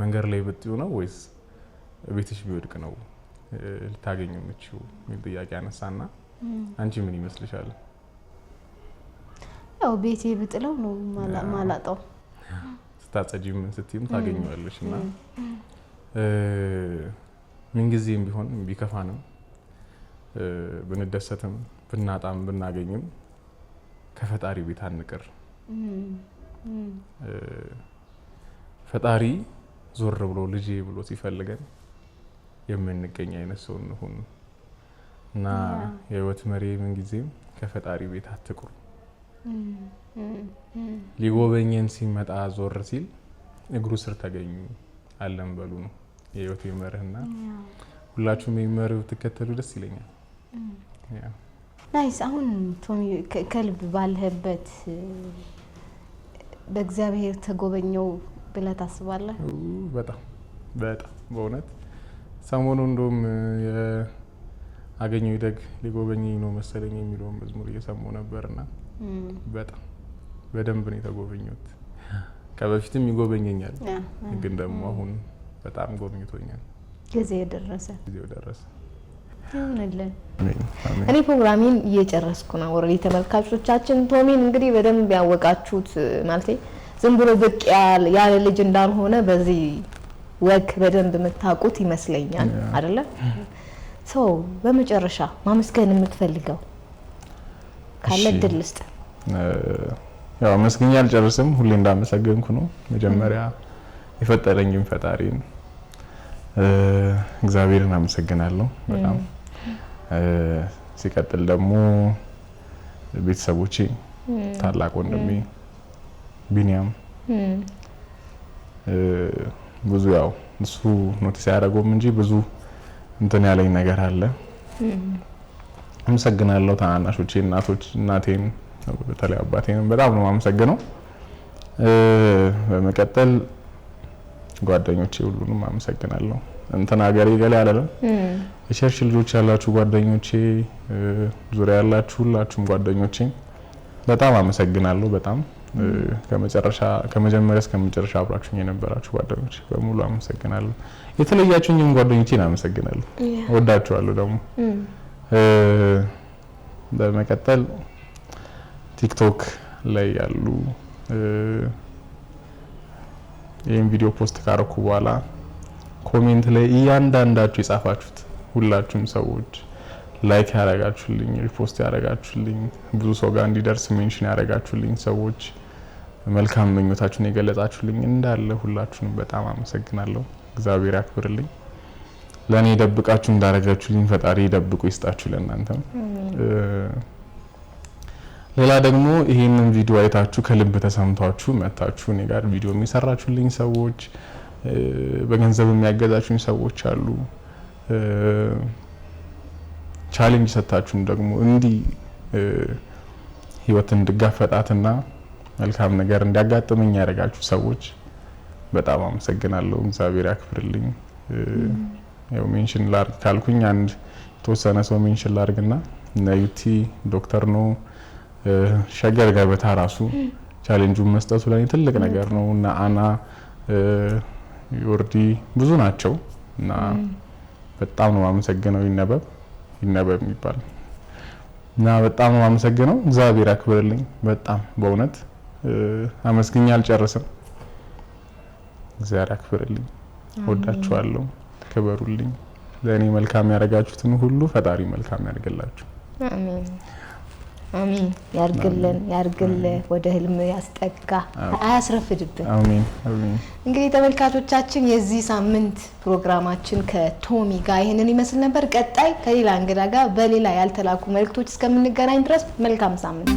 መንገር ላይ ብትዩ ነው ወይስ ቤትሽ ቢወድቅ ነው ልታገኙ ምቹ ጥያቄ አነሳና አንቺ ምን ይመስልሻል ያው ቤቴ ብጥለው ነው ማላጣው ስታጸጂም ስትይም ታገኙዋለሽና ምን ጊዜም ቢሆን ቢከፋንም ብንደሰትም ብናጣም ብናገኝም ከፈጣሪ ቤት አንቀር ፈጣሪ ዞር ብሎ ልጄ ብሎ ሲፈልገን የምንገኝ አይነት ሰው እንሁን እና የህይወት መሪ ምን ጊዜም ከፈጣሪ ቤት አትቅሩ ሊጎበኘን ሲመጣ ዞር ሲል እግሩ ስር ተገኙ አለም በሉ ነው የህይወት መርህና ሁላችሁም የመርህ ተከተሉ ደስ ይለኛል ናይስ አሁን ቶሚ ከልብ ባልህበት በእግዚአብሔር ተጎበኘው ብለህ ታስባለህ በጣም በእውነት ሰሞኑን እንደውም አገኘው ይደግ ሊጎበኘኝ ነው መሰለኝ የሚለው መዝሙር እየሰማሁ ነበርና በጣም በደንብ ነው የተጎበኘሁት። ከበፊትም ይጎበኘኛል ግን ደግሞ አሁን በጣም ጎብኝቶኛል። ጊዜው ደረሰ። እኔ ፕሮግራሚን እየጨረስኩ ነው። ወሬ ተመልካቾቻችን ቶሚን እንግዲህ በደንብ ያወቃችሁት ማለት ዝም ብሎ ብቅ ያለ ልጅ እንዳልሆነ በዚህ ወግ በደንብ የምታውቁት ይመስለኛል አይደለ? በመጨረሻ ማመስገን የምትፈልገው ካለ ድል ውስጥ ያው መስገኛ አልጨርስም። ሁሌ እንዳመሰገንኩ ነው። መጀመሪያ የፈጠረኝን ፈጣሪን እግዚአብሔርን አመሰግናለሁ በጣም። ሲቀጥል ደግሞ ቤተሰቦቼ፣ ታላቅ ወንድሜ ቢኒያም ብዙ ያው እሱ ኖቲስ ያደረገውም እንጂ ብዙ እንትን ያለኝ ነገር አለ። አመሰግናለሁ። ታናናሾቼ፣ እናቴን በተለይ አባቴን በጣም ነው የማመሰግነው። በመቀጠል ጓደኞቼ ሁሉንም አመሰግናለሁ። እንትን ሀገሬ ገለ ያለለም የቸርች ልጆች ያላችሁ ጓደኞቼ፣ ዙሪያ ያላችሁ ሁላችሁም ጓደኞቼ በጣም አመሰግናለሁ። በጣም ከመጀመሪያ እስከ መጨረሻ አብራችሁኝ የነበራችሁ ጓደኞቼ በሙሉ አመሰግናለሁ። የተለያችሁኝም ጓደኞቼን አመሰግናለሁ። ወዳችኋለሁ ደግሞ በመቀጠል ቲክቶክ ላይ ያሉ ይሄን ቪዲዮ ፖስት ካረኩ በኋላ ኮሜንት ላይ እያንዳንዳችሁ የጻፋችሁት ሁላችሁም ሰዎች ላይክ ያረጋችሁልኝ፣ ሪፖስት ያረጋችሁልኝ፣ ብዙ ሰው ጋር እንዲደርስ ሜንሽን ያረጋችሁልኝ ሰዎች፣ መልካም ምኞታችሁን የገለጻችሁልኝ እንዳለ ሁላችሁንም በጣም አመሰግናለሁ። እግዚአብሔር ያክብርልኝ። ለኔ ደብቃችሁ እንዳረጋችሁልኝ ፈጣሪ ደብቁ ይስጣችሁ ለእናንተም። ሌላ ደግሞ ይሄንን ቪዲዮ አይታችሁ ከልብ ተሰምቷችሁ መታችሁ እኔ ጋር ቪዲዮ የሚሰራችሁልኝ ሰዎች፣ በገንዘብ የሚያገዛችሁኝ ሰዎች አሉ። ቻሌንጅ ሰጣችሁን ደግሞ እንዲህ ህይወትን እንድጋፈጣትና መልካም ነገር እንዲያጋጥመኝ ያደረጋችሁ ሰዎች በጣም አመሰግናለሁ። እግዚአብሔር ያክብርልኝ። ያው ሜንሽን ላርግ ካልኩኝ አንድ ተወሰነ ሰው ሜንሽን ላርግና ነዩቲ ዶክተር ነው ሸገር ገበታ ራሱ ቻሌንጁን መስጠቱ ላይ ትልቅ ነገር ነው እና አና ዮርዲ ብዙ ናቸው እና በጣም ነው የማመሰግነው። ይነበብ የሚባል እና በጣም ነው የማመሰግነው። እግዚአብሔር ያክብርልኝ። በጣም በእውነት አመስግኛ አልጨርስም። እግዚአብሔር ያክብርልኝ። ወዳችኋለሁ። ተከበሩልኝ። ለኔ መልካም ያደርጋችሁትን ሁሉ ፈጣሪ መልካም ያድርግላችሁ። አሜን አሜን። ያርግልህ፣ ወደ ህልም ያስጠጋ፣ አያስረፍድብን። አሜን አሜን። እንግዲህ ተመልካቾቻችን የዚህ ሳምንት ፕሮግራማችን ከቶሚ ጋር ይሄንን ይመስል ነበር። ቀጣይ ከሌላ እንግዳ ጋር በሌላ ያልተላኩ መልእክቶች እስከምንገናኝ ድረስ መልካም ሳምንት።